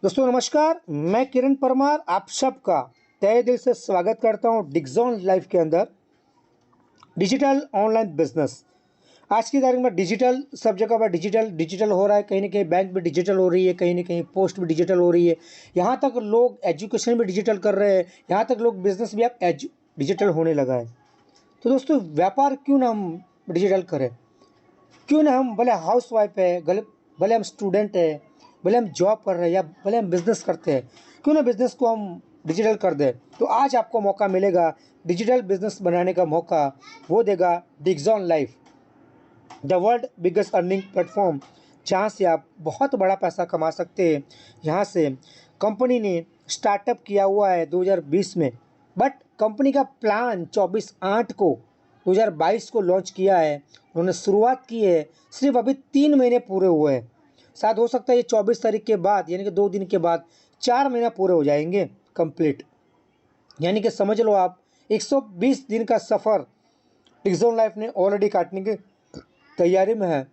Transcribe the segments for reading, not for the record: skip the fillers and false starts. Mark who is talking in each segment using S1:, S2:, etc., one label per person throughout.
S1: दोस्तों नमस्कार, मैं किरण परमार आप सबका तहे दिल से स्वागत करता हूं डिक्सॉन लाइफ के अंदर। डिजिटल ऑनलाइन बिजनेस आज की तारीख में डिजिटल सब जगह पर डिजिटल हो रहा है। कहीं ना कहीं बैंक भी डिजिटल हो रही है, कहीं ना कहीं पोस्ट भी डिजिटल हो रही है। यहाँ तक लोग एजुकेशन भी डिजिटल कर रहे हैं, यहाँ तक लोग बिजनेस भी अब डिजिटल होने लगा है। तो दोस्तों व्यापार क्यों ना हम डिजिटल करें, क्यों ना हम भले हाउस वाइफ है, भले हम स्टूडेंट है, भले हम जॉब कर रहे हैं या भले हम बिजनेस करते हैं, क्यों ना बिजनेस को हम डिजिटल कर दें। तो आज आपको मौका मिलेगा डिजिटल बिजनेस बनाने का मौका, वो देगा Dixon life, the world biggest earning platform, जहाँ से आप बहुत बड़ा पैसा कमा सकते हैं। यहाँ से कंपनी ने स्टार्टअप किया हुआ है 2020 में, बट कंपनी का प्लान 24/8 को 2022 को लॉन्च किया है। उन्होंने शुरुआत की है, सिर्फ अभी 3 महीने पूरे हुए हैं। शायद हो सकता है ये 24 तारीख के बाद यानी कि 2 दिन के बाद 4 महीना पूरे हो जाएंगे कंप्लीट। यानी कि समझ लो आप 120 दिन का सफ़र डिक्सॉन लाइफ ने ऑलरेडी काटने की तैयारी में है।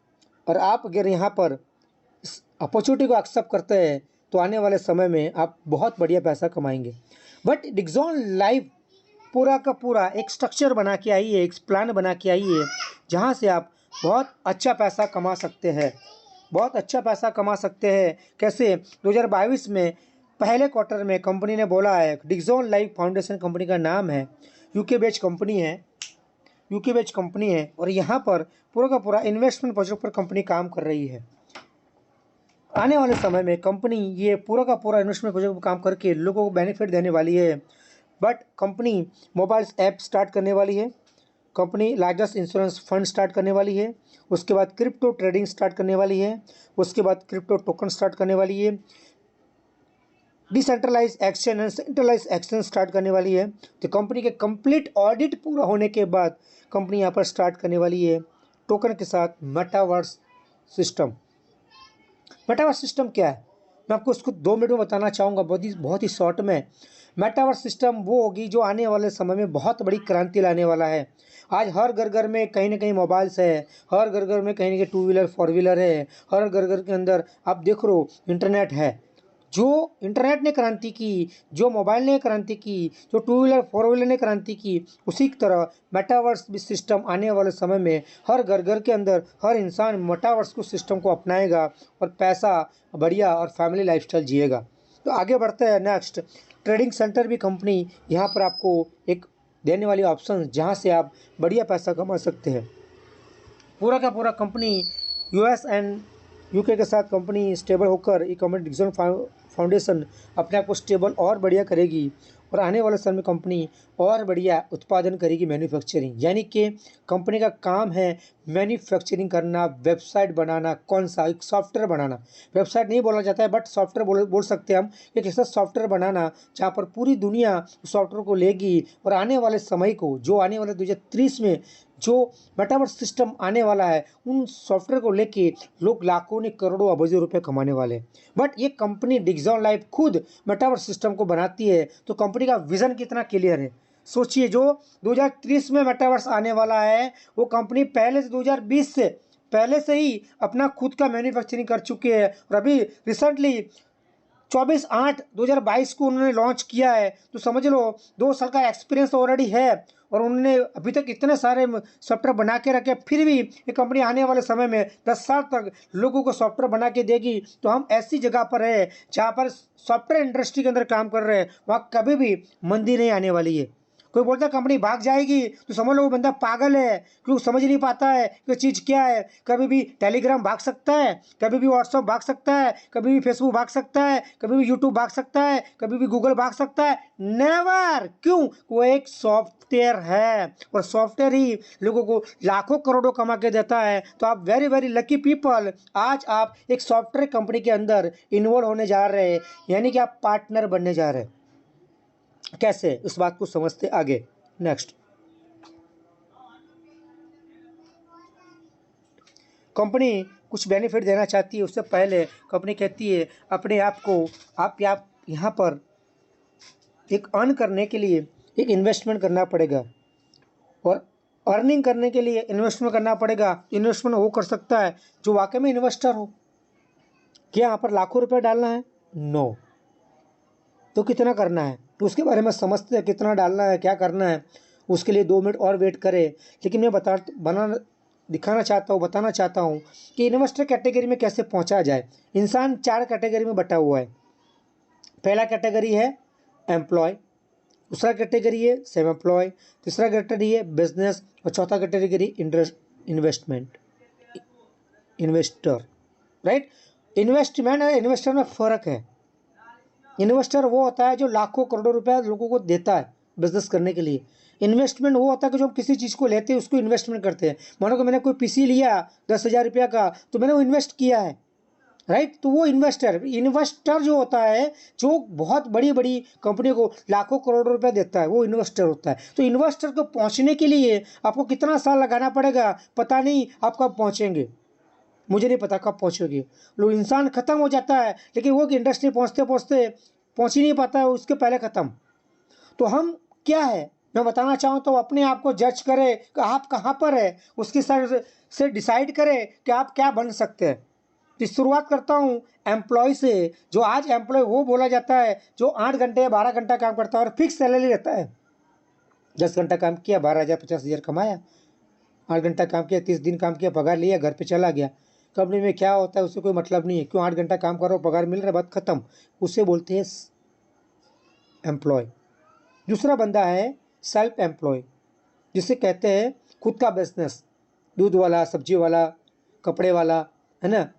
S1: और आप अगर यहाँ पर इस अपॉर्चुनिटी को एक्सेप्ट करते हैं तो आने वाले समय में आप बहुत बढ़िया पैसा कमाएंगे। बट डिक्सॉन लाइफ पूरा का पूरा एक स्ट्रक्चर बना के आई है, एक प्लान बना के आई है, जहाँ से आप बहुत अच्छा पैसा कमा सकते हैं, बहुत अच्छा पैसा कमा सकते हैं। कैसे? 2022 में पहले क्वार्टर में कंपनी ने बोला है, डिक्सॉन लाइफ फाउंडेशन कंपनी का नाम है, यूके बेस्ड कंपनी है, यूके बेस्ड कंपनी है। और यहाँ पर पूरा का पूरा इन्वेस्टमेंट प्रोजेक्ट पर कंपनी काम कर रही है। आने वाले समय में कंपनी ये पूरा का पूरा इन्वेस्टमेंट प्रोजेक्ट पर काम करके लोगों को बेनिफिट देने वाली है। But company mobile app start करने वाली है, company largest insurance fund start करने वाली है, उसके बाद क्रिप्टो ट्रेडिंग स्टार्ट करने वाली है, उसके बाद क्रिप्टो टोकन स्टार्ट करने वाली है, decentralise exchange and centralise exchange start करने वाली है। तो कंपनी के कंप्लीट ऑडिट पूरा होने के बाद कंपनी यहाँ पर स्टार्ट करने वाली है टोकन के साथ मेटावर्स सिस्टम। मेटावर्स सिस्टम क्या है, मैं आपको उसको 2 मिनट में बताना चाहूँगा, बहुत ही शॉर्ट में। मेटावर्स सिस्टम वो होगी जो आने वाले समय में बहुत बड़ी क्रांति लाने वाला है। आज हर घर घर में कहीं ना कहीं मोबाइल्स है, हर घर घर में कहीं ना कहीं 2 व्हीलर 4 व्हीलर है, हर घर घर के अंदर आप देख रहे हो इंटरनेट है। जो इंटरनेट ने क्रांति की, जो मोबाइल ने क्रांति की, जो 2 व्हीलर 4 व्हीलर ने क्रांति की, उसी की तरह मेटावर्स भी सिस्टम आने वाले समय में हर घर घर के अंदर हर इंसान मेटावर्स को सिस्टम को अपनाएगा और पैसा बढ़िया और फैमिली लाइफस्टाइल जिएगा। तो आगे बढ़ते हैं नेक्स्ट। ट्रेडिंग सेंटर भी कंपनी यहाँ पर आपको एक देने वाली ऑप्शन, जहाँ से आप बढ़िया पैसा कमा सकते हैं। पूरा का पूरा कंपनी यूएस एंड यूके के साथ कंपनी स्टेबल होकर ई कॉमर्स डिक्सॉन फाउंडेशन अपने आप को स्टेबल और बढ़िया करेगी। और आने वाले समय में कंपनी और बढ़िया उत्पादन करेगी, मैन्युफैक्चरिंग। यानी कि कंपनी का काम है मैन्युफैक्चरिंग करना, वेबसाइट बनाना, कौन सा एक सॉफ्टवेयर बनाना, वेबसाइट नहीं बोलना चाहता है बट सॉफ्टवेयर बोल सकते हैं हम। एक ऐसा सॉफ्टवेयर बनाना जहाँ पर पूरी दुनिया सॉफ्टवेयर को लेगी और आने वाले समय को, जो आने वाले 2030 में जो मेटावर्स सिस्टम आने वाला है, उन सॉफ्टवेयर को लेके लोग लाखों ने करोड़ों अरबों रुपए कमाने वाले। बट ये कंपनी डिक्सॉन लाइफ खुद मेटावर्स सिस्टम को बनाती है, तो कंपनी का विजन कितना क्लियर है। सोचिए, जो 2030 में मेटावर्स आने वाला है, वो कंपनी पहले से 2020 से पहले से ही अपना खुद का मैन्युफैक्चरिंग कर चुके हैं। और अभी रिसेंटली 24/8/2022 को उन्होंने लॉन्च किया है। तो समझ लो 2 साल का एक्सपीरियंस ऑलरेडी है और उन्होंने अभी तक इतने सारे सॉफ्टवेयर बना के रखे। फिर भी ये कंपनी आने वाले समय में 10 साल तक लोगों को सॉफ्टवेयर बना के देगी। तो हम ऐसी जगह पर है जहाँ पर सॉफ्टवेयर इंडस्ट्री के अंदर काम कर रहे हैं, वहाँ कभी भी मंदी नहीं आने वाली है। कोई बोलता है कंपनी भाग जाएगी तो समझ लो वो बंदा पागल है, क्योंकि समझ नहीं पाता है कि चीज़ क्या है। कभी भी टेलीग्राम भाग सकता है, कभी भी व्हाट्सअप भाग सकता है, कभी भी फेसबुक भाग सकता है, कभी भी यूट्यूब भाग सकता है, कभी भी गूगल भाग सकता है। नेवर। क्यों? वो एक सॉफ्टवेयर है और सॉफ्टवेयर ही लोगों को लाखों करोड़ों कमा के देता है। तो आप वेरी वेरी लकी पीपल, आज आप एक सॉफ्टवेयर कंपनी के अंदर इन्वॉल्व होने जा रहे हैं, यानी कि आप पार्टनर बनने जा रहे हैं। कैसे, इस बात को समझते आगे। नेक्स्ट, कंपनी कुछ बेनिफिट देना चाहती है, उससे पहले कंपनी कहती है अपने आप को आप यहाँ पर एक अर्न करने के लिए एक इन्वेस्टमेंट करना पड़ेगा और अर्निंग करने के लिए इन्वेस्टमेंट करना पड़ेगा। इन्वेस्टमेंट वो कर सकता है जो वाकई में इन्वेस्टर हो। क्या यहाँ पर लाखों रुपए डालना है? नो। तो कितना करना है तो उसके बारे में समझते हैं, कितना डालना है, क्या करना है। उसके लिए 2 मिनट और वेट करें। लेकिन मैं दिखाना चाहता हूँ, बताना चाहता हूँ कि इन्वेस्टर कैटेगरी में कैसे पहुँचा जाए। इंसान 4 कैटेगरी में बटा हुआ है। पहला कैटेगरी है एम्प्लॉय, दूसरा कैटेगरी है सेम एम्प्लॉय, तीसरा कैटेगरी है बिजनेस और चौथा कैटेगरी इन्वेस्टर। राइट। इन्वेस्टमेंट और इन्वेस्टर में फ़र्क है। इन्वेस्टर वो होता है जो लाखों करोड़ों रुपए लोगों को देता है बिजनेस करने के लिए। इन्वेस्टमेंट वो होता है कि जो हम किसी चीज़ को लेते हैं उसको इन्वेस्टमेंट करते हैं। मानो कि मैंने कोई पीसी लिया 10,000 रुपया का, तो मैंने वो इन्वेस्ट किया है। राइट। तो वो इन्वेस्टर जो होता है, जो बहुत बड़ी बड़ी कंपनी को लाखों करोड़ों रुपए देता है, वो इन्वेस्टर होता है। तो इन्वेस्टर को पहुंचने के लिए आपको कितना साल लगाना पड़ेगा पता नहीं, आप कब पहुंचेंगे मुझे नहीं पता कब पहुंचोगे। लोग इंसान खत्म हो जाता है, लेकिन वो इंडस्ट्री पहुंचते पहुंचते पहुंच ही नहीं पाता है, उसके पहले खत्म। तो हम क्या है मैं बताना चाहूँ तो अपने आप को जज करें कि आप कहाँ पर है, उसकी सर से डिसाइड करें कि आप क्या बन सकते हैं। तो शुरुआत करता हूँ एम्प्लॉय से। जो आज एम्प्लॉय वो बोला जाता है जो 8 घंटे 12 घंटा काम करता है और फिक्स सैलरी रहता है। 10 घंटा काम किया 12,000 50,000 कमाया, 8 घंटा काम किया 30 दिन काम किया पगार लिया घर पे चला गया। कंपनी में क्या होता है उससे कोई मतलब नहीं है, क्यों 8 घंटा काम करो पगार मिल रहा है, बात खत्म। उसे बोलते हैं एम्प्लॉय। दूसरा बंदा है सेल्फ एम्प्लॉय, जिसे कहते हैं खुद का बिजनेस। दूध वाला, सब्जी वाला, कपड़े वाला, है ना,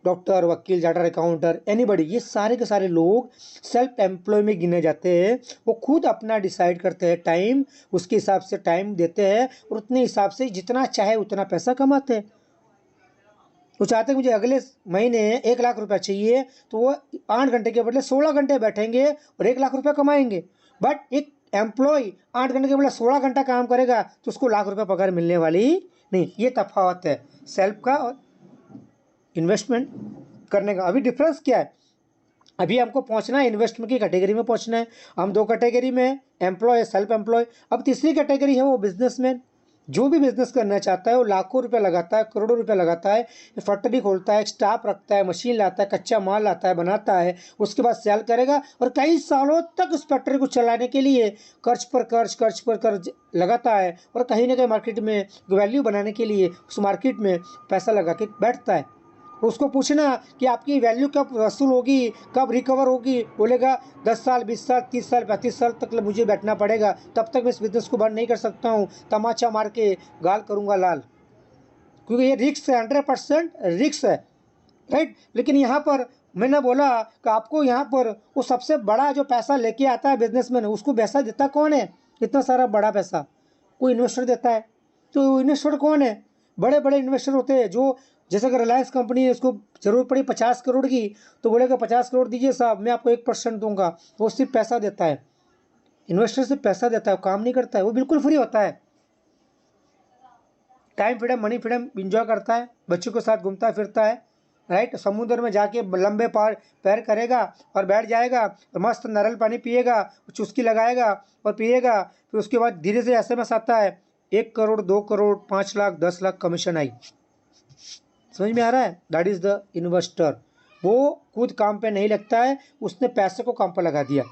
S1: डॉक्टर, वकील, चार्टर अकाउंटर, एनीबडी, ये सारे के सारे लोग सेल्फ एम्प्लॉय में गिने जाते हैं। वो खुद अपना डिसाइड करते हैं टाइम, उसके हिसाब से टाइम देते हैं और उतने हिसाब से जितना चाहे उतना पैसा कमाते हैं। वो चाहते हैं मुझे अगले महीने 1,00,000 रुपया चाहिए, तो वो 8 घंटे के बदले 16 घंटे बैठेंगे और 1,00,000 रुपया कमाएंगे। बट एक एम्प्लॉय 8 घंटे के बदले 16 घंटा काम करेगा तो उसको 1,00,000 रुपया पगार मिलने वाली नहीं। ये तफावत है सेल्फ का और इन्वेस्टमेंट करने का। अभी डिफरेंस क्या है? अभी हमको पहुंचना है इन्वेस्टमेंट की कैटेगरी में पहुंचना है। हम 2 कैटेगरी में हैं, एम्प्लॉय, सेल्फ एम्प्लॉय। अब तीसरी कैटेगरी है वो बिजनेसमैन। जो भी बिजनेस करना चाहता है वो लाखों रुपए लगाता है, करोड़ों रुपए लगाता है, फैक्ट्री खोलता है, स्टाफ रखता है, मशीन लाता है, कच्चा माल लाता है, बनाता है, उसके बाद सेल करेगा और कई सालों तक उस फैक्ट्री को चलाने के लिए कर्ज पर कर्ज लगाता है और कहीं ना कहीं मार्केट में वैल्यू बनाने के लिए उस मार्केट में पैसा लगा के बैठता है। उसको पूछना कि आपकी वैल्यू कब वसूल होगी, कब रिकवर होगी, बोलेगा 10 साल, 20 साल, 30 साल, 35 साल तक मुझे बैठना पड़ेगा, तब तक मैं इस बिजनेस को बंद नहीं कर सकता हूँ, तमाचा मार के गाल करूँगा लाल। क्योंकि ये रिक्स है, 100% रिक्स है। राइट। लेकिन यहाँ पर मैंने बोला कि आपको यहाँ पर वो सबसे बड़ा जो पैसा लेके आता है बिजनेसमैन, उसको पैसा देता कौन है? इतना सारा बड़ा पैसा कोई इन्वेस्टर देता है। तो इन्वेस्टर कौन है? बड़े बड़े इन्वेस्टर होते हैं जो, जैसे अगर रिलायंस कंपनी है, उसको जरूरत पड़ी 50 करोड़ की, तो बोलेगा 50 करोड़ दीजिए साहब, मैं आपको 1% दूंगा। वो सिर्फ पैसा देता है। इन्वेस्टर सिर्फ पैसा देता है, काम नहीं करता है, वो बिल्कुल फ्री होता है। Time freedom, money freedom enjoy करता है, बच्चों के साथ घूमता फिरता है। राइट। समुद्र में जाके लंबे पैर करेगा और बैठ जाएगा और मस्त नारियल पानी पिएगा, चुस्की लगाएगा और पिएगा। फिर उसके बाद धीरे से एसएमएस आता है 1 करोड़, 2 करोड़, 5 लाख, 10 लाख कमीशन आई। समझ में आ रहा है? That is the investor. वो खुद काम पे नहीं लगता है, उसने पैसे को काम पर लगा दिया।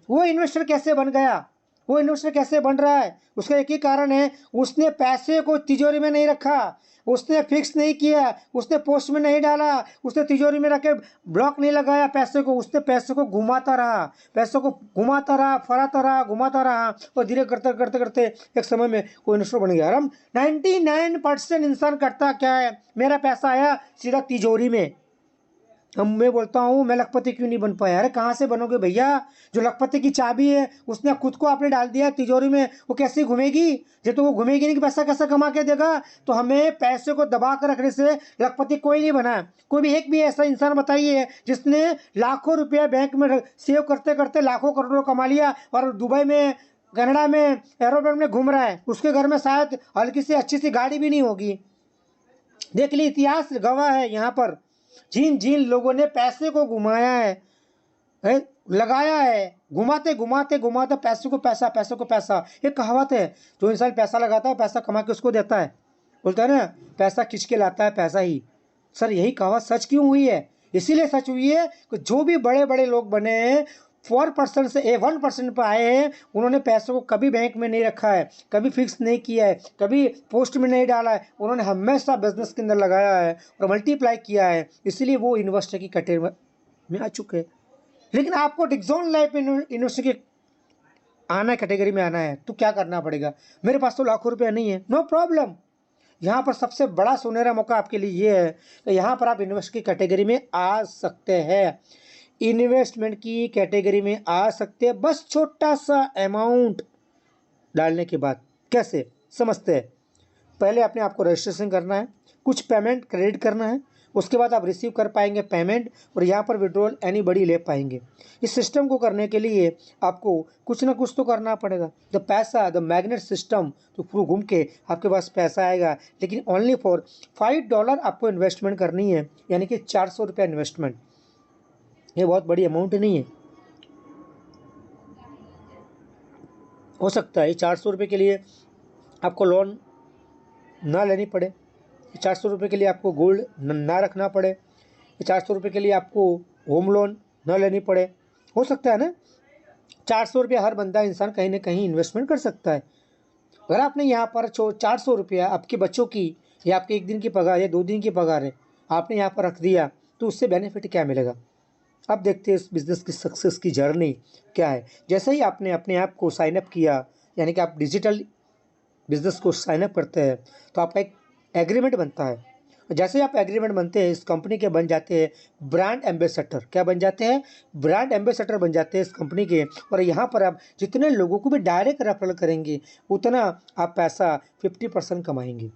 S1: वो इन्वेस्टर कैसे बन गया? वो इन्वेस्टर कैसे बन रहा है? उसका एक ही कारण है, उसने पैसे को तिजोरी में नहीं रखा, उसने फिक्स नहीं किया, उसने पोस्ट में नहीं डाला, उसने तिजोरी में रख के ब्लॉक नहीं लगाया पैसे को। उसने पैसे को घुमाता रहा, पैसों को घुमाता रहा, फराता रहा, घुमाता रहा और धीरे करते करते करते एक समय में कोई इन्वेस्टर बन गया। हम 99% इंसान करता क्या है? मेरा पैसा आया सीधा तिजोरी में। मैं बोलता हूँ मैं लखपति क्यों नहीं बन पाया? अरे कहाँ से बनोगे भैया? जो लखपति की चाबी है उसने खुद को आपने डाल दिया तिजोरी में, वो कैसे घूमेगी? जब तो वो घूमेगी नहीं कि पैसा कैसा कमा के देगा। तो हमें पैसे को दबा कर रखने से लखपति कोई नहीं बना। कोई भी एक भी ऐसा इंसान बताइए जिसने लाखों रुपया बैंक में सेव करते करते लाखों करोड़ों कमा लिया और दुबई में, कनाडा में एरोप्लेन में घूम रहा है। उसके घर में शायद हल्की सी अच्छी सी गाड़ी भी नहीं होगी। देख ली, इतिहास गवाह है। यहाँ पर जिन जिन लोगों ने पैसे को घुमाया है, लगाया है, घुमाते घुमाते घुमाते पैसे को पैसा, पैसे को पैसा। एक कहावत है, जो इंसान पैसा लगाता है पैसा कमा के उसको देता है। बोलता है ना, पैसा खींच के लाता है पैसा ही। सर यही कहावत सच क्यों हुई है? इसीलिए सच हुई है कि जो भी बड़े बड़े लोग बने हैं 4% से 1% पर आए हैं, उन्होंने पैसों को कभी बैंक में नहीं रखा है, कभी फिक्स नहीं किया है, कभी पोस्ट में नहीं डाला है, उन्होंने हमेशा बिजनेस के अंदर लगाया है और मल्टीप्लाई किया है, इसीलिए वो इन्वेस्टर की कैटेगरी में आ चुके हैं। लेकिन आपको डिक्सॉन लाइफ इन्वेस्टर की आना कैटेगरी में आना है तो क्या करना पड़ेगा? मेरे पास तो लाखों रुपया नहीं है, नो प्रॉब्लम। यहाँ पर सबसे बड़ा सुनहरा मौका आपके लिए ये है कि यहाँ पर आप इन्वेस्ट की कैटेगरी में आ सकते हैं, इन्वेस्टमेंट की कैटेगरी में आ सकते हैं, बस छोटा सा अमाउंट डालने के बाद। कैसे समझते हैं? पहले अपने आपको रजिस्ट्रेशन करना है, कुछ पेमेंट क्रेडिट करना है, उसके बाद आप रिसीव कर पाएंगे पेमेंट और यहाँ पर विड्रॉल एनी बड़ी ले पाएंगे। इस सिस्टम को करने के लिए आपको कुछ ना कुछ तो करना पड़ेगा। द पैसा द मैग्नेट सिस्टम, तो पूरा घूम के आपके पास पैसा आएगा, लेकिन ओनली फॉर $5 आपको इन्वेस्टमेंट करनी है, यानी कि 400 रुपया इन्वेस्टमेंट। ये बहुत बड़ी अमाउंट नहीं है। हो सकता है 400 रुपये के लिए आपको लोन ना लेनी पड़े, 400 रुपये के लिए आपको गोल्ड ना रखना पड़े, 400 रुपये के लिए आपको होम लोन ना लेनी पड़े। हो सकता है ना, 400 रुपया हर बंदा इंसान कहीं ना कहीं इन्वेस्टमेंट कर सकता है। अगर आपने यहाँ पर 400 रुपया आपके बच्चों की या आपके एक दिन की पगार या 2 दिन की पगार है, आपने यहाँ पर रख दिया, तो उससे बेनिफिट क्या मिलेगा? अब देखते हैं इस बिज़नेस की सक्सेस की जर्नी क्या है। जैसे ही आपने अपने आप को साइनअप किया, यानी कि आप डिजिटल बिज़नेस को साइनअप करते हैं, तो आपका एक एग्रीमेंट बनता है। जैसे ही आप एग्रीमेंट बनते हैं, इस कंपनी के बन जाते हैं ब्रांड एम्बेसडर। क्या बन जाते हैं? ब्रांड एम्बेसडर बन जाते हैं इस कंपनी के। और यहाँ पर आप जितने लोगों को भी डायरेक्ट रेफरल करेंगे, उतना आप पैसा 50% कमाएंगे।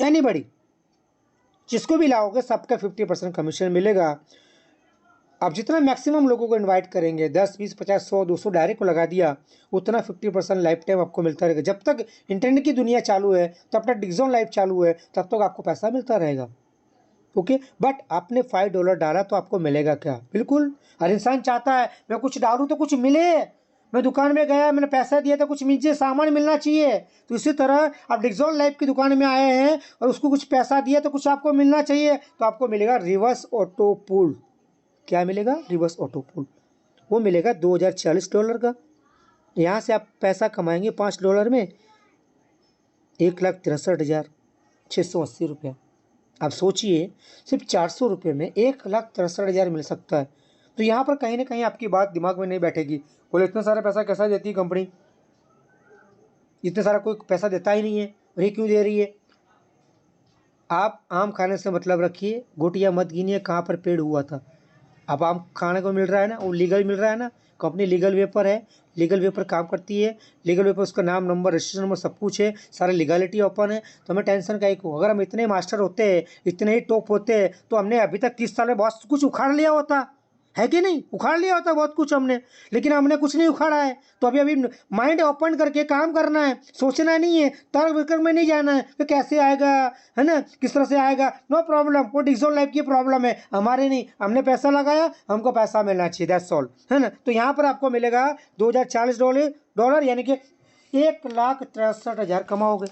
S1: एनीबडी जिसको भी लाओगे सबका 50% कमीशन मिलेगा। आप जितना मैक्सिमम लोगों को इनवाइट करेंगे, 10, 20, 50, 100, 200 डायरेक्ट को लगा दिया, उतना 50% लाइफ टाइम आपको मिलता रहेगा। जब तक इंटरनेट की दुनिया चालू है, तब तक डिक्सॉन लाइफ चालू है, तब तक आपको पैसा मिलता रहेगा। ओके, बट आपने $5 डाला तो आपको मिलेगा क्या? बिल्कुल हर इंसान चाहता है मैं कुछ डालूँ तो कुछ मिले। मैं दुकान में गया, मैंने पैसा दिया था, कुछ मुझे सामान मिलना चाहिए। तो इसी तरह आप डिक्सॉन लाइफ की दुकान में आए हैं और उसको कुछ पैसा दिया तो कुछ आपको मिलना चाहिए, तो आपको मिलेगा रिवर्स ऑटो पुल। क्या मिलेगा? रिवर्स ऑटो पुल। वो मिलेगा $2040 का। यहाँ से आप पैसा कमाएंगे $5 में 1,63,680 रुपया। आप सोचिए, सिर्फ 400 रुपये में 1,63,000 मिल सकता है। तो यहाँ पर कहीं ना कहीं आपकी बात दिमाग में नहीं बैठेगी, बोले इतना सारा पैसा कैसा देती है कंपनी, इतना सारा कोई पैसा देता ही नहीं है और ये क्यों दे रही है? आप आम खाने से मतलब रखिए, गोटियाँ मत गिनिए कहाँ पर पेड़ हुआ था। अब आम खाने को मिल रहा है ना, वो लीगल मिल रहा है ना, कंपनी लीगल वे पर है, लीगल वे पर काम करती है, लीगल वे पर उसका नाम, नंबर, रजिस्ट्रेशन नंबर सब कुछ है, सारा लीगलिटी ओपन है। तो हमें टेंशन का एक हो, अगर हम इतने मास्टर होते, इतने ही टॉप होते, तो हमने अभी तक 30 साल में बहुत कुछ उखाड़ लिया होता है कि नहीं? उखाड़ लिया होता बहुत कुछ हमने, लेकिन हमने कुछ नहीं उखाड़ा है। तो अभी माइंड ओपन करके काम करना है, सोचना नहीं है, तर्क वितर्क में नहीं जाना है कि कैसे आएगा, है ना, किस तरह से आएगा। नो प्रॉब्लम, वो डिक्सॉन लाइफ की प्रॉब्लम है, हमारे नहीं। हमने पैसा लगाया, हमको पैसा मिलना चाहिए, दैट्स ऑल, है ना। तो यहाँ पर आपको मिलेगा $2040, यानी कि 1,63,000 कमाओगे।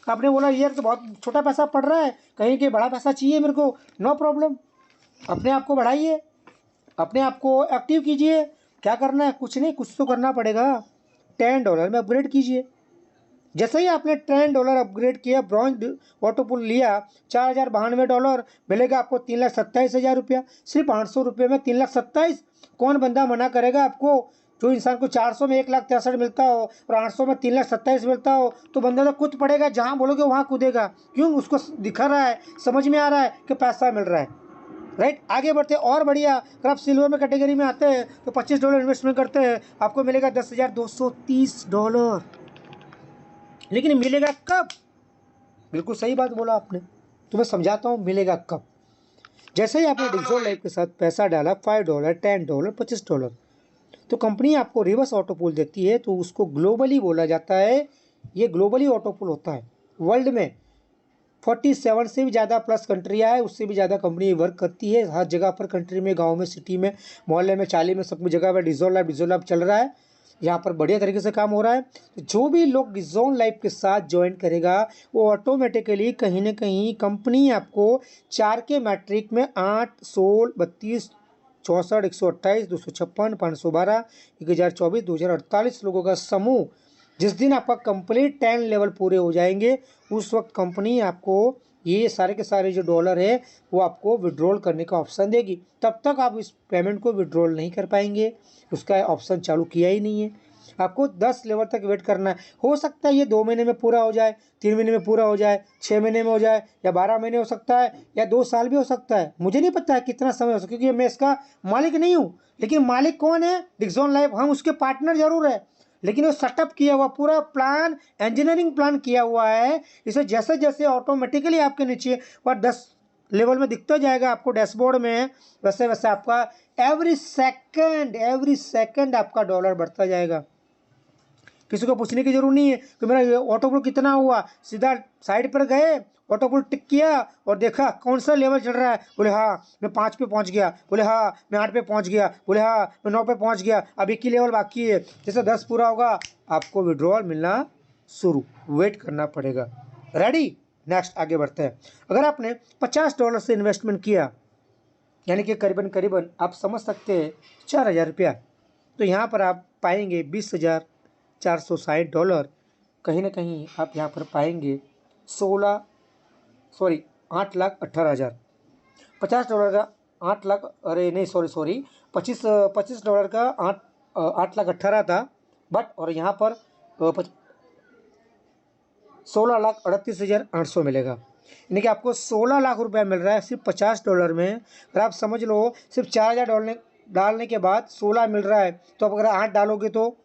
S1: आपने बोला यार तो बहुत छोटा पैसा पड़ रहा है, कहीं के बड़ा पैसा चाहिए मेरे को, नो प्रॉब्लम। अपने आप को बढ़ाइए, अपने आप को एक्टिव कीजिए। क्या करना है? कुछ नहीं, कुछ तो करना पड़ेगा। $10 में अपग्रेड कीजिए। जैसे ही आपने $10 अपग्रेड किया, ब्रॉन्ज ऑटो पुल लिया, $4,092 मिलेगा आपको 3,27,000 रुपया। सिर्फ 800 रुपये में 3,27,000। कौन बंदा मना करेगा आपको? जो इंसान को 400 में 1,63,000 मिलता हो और 800 में 3,27,000 मिलता हो, तो बंदा तो कूद पड़ेगा, जहाँ बोलोगे वहाँ कूदेगा। क्यों? उसको दिखा रहा है, समझ में आ रहा है कि पैसा मिल रहा है, राइट। आगे बढ़ते और बढ़िया, अगर आप सिल्वर में कैटेगरी में आते हैं तो $25 इन्वेस्टमेंट करते हैं, आपको मिलेगा $10,230। लेकिन मिलेगा कब? बिल्कुल सही बात बोला आपने, तो मैं समझाता हूँ मिलेगा कब। जैसे ही आपने डिक्सॉन लाइफ के साथ पैसा डाला, $5, $10, $25, तो कंपनी आपको रिवर्स ऑटो पुल देती है। तो उसको ग्लोबली बोला जाता है, ये ग्लोबली ऑटो पुल होता है। वर्ल्ड में 47 से भी ज़्यादा प्लस कंट्रियाँ है, उससे भी ज़्यादा कंपनी वर्क करती है। हर जगह पर, कंट्री में, गांव में, सिटी में, मोहल्ले में, चाली में, सब जगह पर डिक्सॉन लाइफ चल रहा है। यहाँ पर बढ़िया तरीके से काम हो रहा है। तो जो भी लोग डिक्सॉन लाइफ के साथ ज्वाइन करेगा वो ऑटोमेटिकली कहीं ना कहीं कंपनी आपको 4 के मैट्रिक में 8, 16, 32, 64, 128, 256, 512, 1024, 2048 लोगों का समूह जिस दिन आपका कंप्लीट 10 लेवल पूरे हो जाएंगे उस वक्त कंपनी आपको ये सारे के सारे जो डॉलर है वो आपको विड्रॉल करने का ऑप्शन देगी। तब तक आप इस पेमेंट को विड्रॉल नहीं कर पाएंगे, उसका ऑप्शन चालू किया ही नहीं है। आपको 10 लेवल तक वेट करना है। हो सकता है ये 2 महीने में पूरा हो जाए, 3 महीने में पूरा हो जाए, 6 महीने में हो जाए, या 12 महीने हो सकता है, या 2 साल भी हो सकता है। मुझे नहीं पता है कितना समय हो सकता है, क्योंकि मैं इसका मालिक नहीं हूँ। लेकिन मालिक कौन है? Dixon life. हम उसके पार्टनर जरूर है, लेकिन वो सेटअप किया हुआ पूरा प्लान, इंजीनियरिंग प्लान किया हुआ है। इसे जैसे जैसे ऑटोमेटिकली आपके नीचे और 10 लेवल में दिखता जाएगा आपको डैशबोर्ड में, वैसे वैसे आपका एवरी सेकंड आपका डॉलर बढ़ता जाएगा। किसी को पूछने की जरूरत नहीं है कि मेरा ऑटो पुल कितना हुआ। सीधा साइड पर गए, ऑटो पुल टिक किया और देखा कौन सा लेवल चल रहा है। बोले हाँ मैं 5 पे पहुंच गया, बोले हाँ मैं 8 पे पहुंच गया, बोले हाँ मैं 9 पे पहुंच गया, अब 1 ही लेवल बाकी है। जैसे 10 पूरा होगा आपको विड्रॉल मिलना शुरू, वेट करना पड़ेगा। रेडी? नेक्स्ट आगे बढ़ते हैं। अगर आपने $50 से इन्वेस्टमेंट किया, यानी कि करीबन करीबन आप समझ सकते हैं 4,000 रुपया, तो यहाँ पर आप पाएंगे $20,460। कहीं ना कहीं आप यहाँ पर पाएंगे 8,18,000। $50 का 8 लाख, अरे नहीं सॉरी, $25 का 8,18,000 था। बट और यहाँ पर 16,38,800 मिलेगा। यानी कि आपको 16 लाख रुपया मिल रहा है सिर्फ $50 में। अगर आप समझ लो सिर्फ $4,000 डालने के बाद 16 मिल रहा है, तो आप अगर 8 डालोगे तो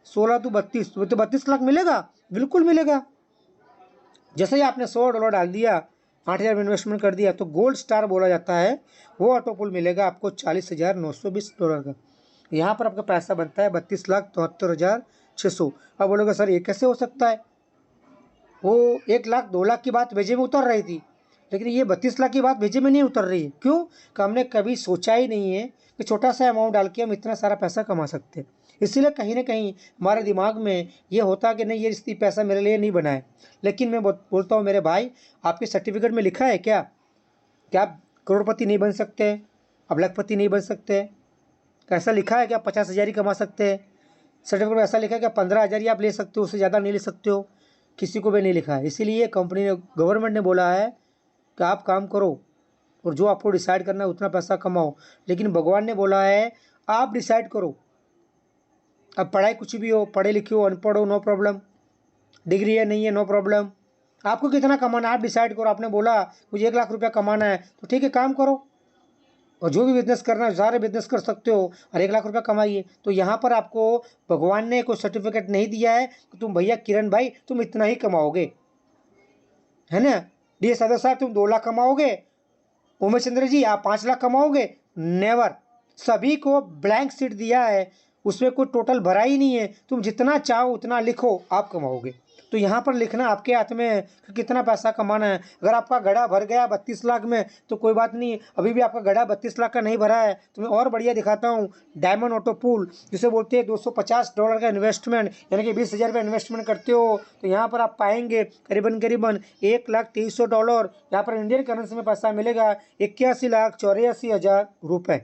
S1: 16 तो 32, तो 32 लाख मिलेगा, बिल्कुल मिलेगा। जैसे ही आपने $100 डाल दिया, 8,000 में इन्वेस्टमेंट कर दिया, तो गोल्ड स्टार बोला जाता है, वो ऑटो पुल मिलेगा आपको $40,920 का। यहाँ पर आपका पैसा बनता है 32,73,600। अब बोलोगे सर ये कैसे हो सकता है? वो 1 लाख 2 लाख की बात भेजे में उतर रही थी, लेकिन ये 32 लाख की बात भेजे में नहीं उतर रही है। क्यों? कि हमने कभी सोचा ही नहीं है कि छोटा सा अमाउंट डाल के हम इतना सारा पैसा कमा सकते हैं। इसीलिए कहीं ना कहीं हमारे दिमाग में ये होता कि नहीं, ये इतनी पैसा मेरे लिए नहीं बना है। लेकिन मैं बोलता हूँ मेरे भाई, आपके सर्टिफिकेट में लिखा है क्या कि आप करोड़पति नहीं बन सकते, आप लखपति नहीं बन सकते? ऐसा लिखा है कि आप 50,000 ही कमा सकते हैं? सर्टिफिकेट में ऐसा लिखा है कि 15,000 ही आप ले सकते हो, उससे ज़्यादा नहीं ले सकते हो? किसी को भी नहीं लिखा है। इसीलिए कंपनी ने, गवर्नमेंट ने बोला है कि आप काम करो और जो आपको डिसाइड करना है उतना पैसा कमाओ। लेकिन भगवान ने बोला है आप डिसाइड करो। अब पढ़ाई कुछ भी हो, पढ़े लिखे हो, अनपढ़ हो, नो प्रॉब्लम, डिग्री है नहीं है नो प्रॉब्लम, आपको कितना कमाना है आप डिसाइड करो। आपने बोला मुझे 1 लाख रुपया कमाना है, तो ठीक है काम करो, और जो भी बिजनेस करना है सारे बिजनेस कर सकते हो और 1 लाख रुपया कमाइए। तो यहाँ पर आपको भगवान ने कोई सर्टिफिकेट नहीं दिया है कि तुम भैया किरण भाई तुम इतना ही कमाओगे, है ना? डी एस साहब तुम 2 लाख कमाओगे, उमेश चंद्र जी आप 5 लाख कमाओगे। नेवर। सभी को ब्लैंक सीट दिया है, उसमें कोई टोटल भरा ही नहीं है। तुम जितना चाहो उतना लिखो, आप कमाओगे। तो यहाँ पर लिखना आपके हाथ में है कि कितना पैसा कमाना है। अगर आपका गड़ा भर गया 32 लाख में तो कोई बात नहीं, अभी भी आपका गड़ा 32 लाख का नहीं भरा है। तो मैं और बढ़िया दिखाता हूँ, डायमंड ऑटो पूल जिसे बोलते हैं $250 का इन्वेस्टमेंट, यानी कि 20,000 रुपये इन्वेस्टमेंट करते हो तो यहाँ पर आप पाएंगे करीबन करीबन $1,23,000। यहाँ पर इंडियन करेंसी में पैसा मिलेगा 81,84,000 रुपये,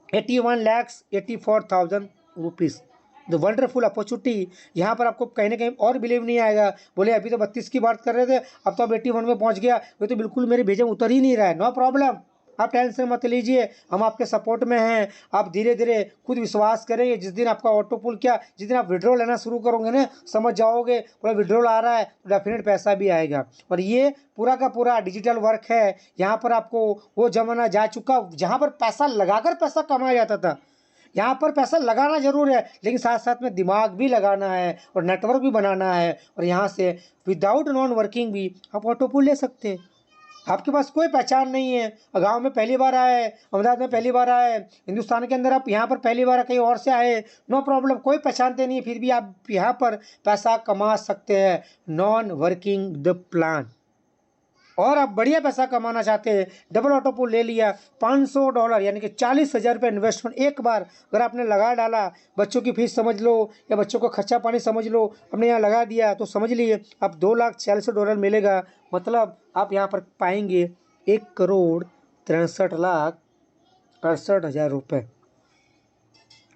S1: 81,84,000 रुपीज़। The wonderful opportunity. यहाँ पर आपको कहीं ना कहीं और बिलीव नहीं आएगा, बोले अभी तो 32 की बात कर रहे थे, अब तो आप 81 में पहुँच गया, ये तो बिल्कुल मेरे भेजे में उतर ही नहीं रहा है। नो प्रॉब्लम, आप टेंशन मत लीजिए, हम आपके सपोर्ट में हैं। आप धीरे धीरे खुद विश्वास करेंगे, जिस दिन आपका ऑटो पुल क्या, जिस दिन आप विड्रॉल लेना शुरू करोगे ना, समझ जाओगे पूरा विड्रॉल आ रहा है तो डेफिनेट पैसा भी आएगा। और ये पूरा का पूरा डिजिटल वर्क है। यहाँ पर आपको वो जमाना जा चुका जहाँ पर पैसा लगाकर पैसा कमाया जाता था। यहाँ पर पैसा लगाना जरूर है, लेकिन साथ साथ में दिमाग भी लगाना है और नेटवर्क भी बनाना है। और यहाँ से विदाउट नॉन वर्किंग भी आप ऑटो पुल ले सकते हैं। आपके पास कोई पहचान नहीं है, गांव में पहली बार आए, अहमदाबाद में पहली बार आए, हिंदुस्तान के अंदर आप यहाँ पर पहली बार कहीं और से आए, नो प्रॉब्लम, कोई पहचानते नहीं, फिर भी आप यहाँ पर पैसा कमा सकते हैं। Non working the plan. और आप बढ़िया पैसा कमाना चाहते हैं, डबल ऑटो पोल ले लिया, $500 यानी कि 40,000 रुपये इन्वेस्टमेंट एक बार अगर आपने लगा डाला, बच्चों की फीस समझ लो या बच्चों का खर्चा पानी समझ लो, अपने यहाँ लगा दिया तो समझ लिए आप $2,46,000 मिलेगा। मतलब आप यहाँ पर पाएंगे 1,63,68,000 रुपये,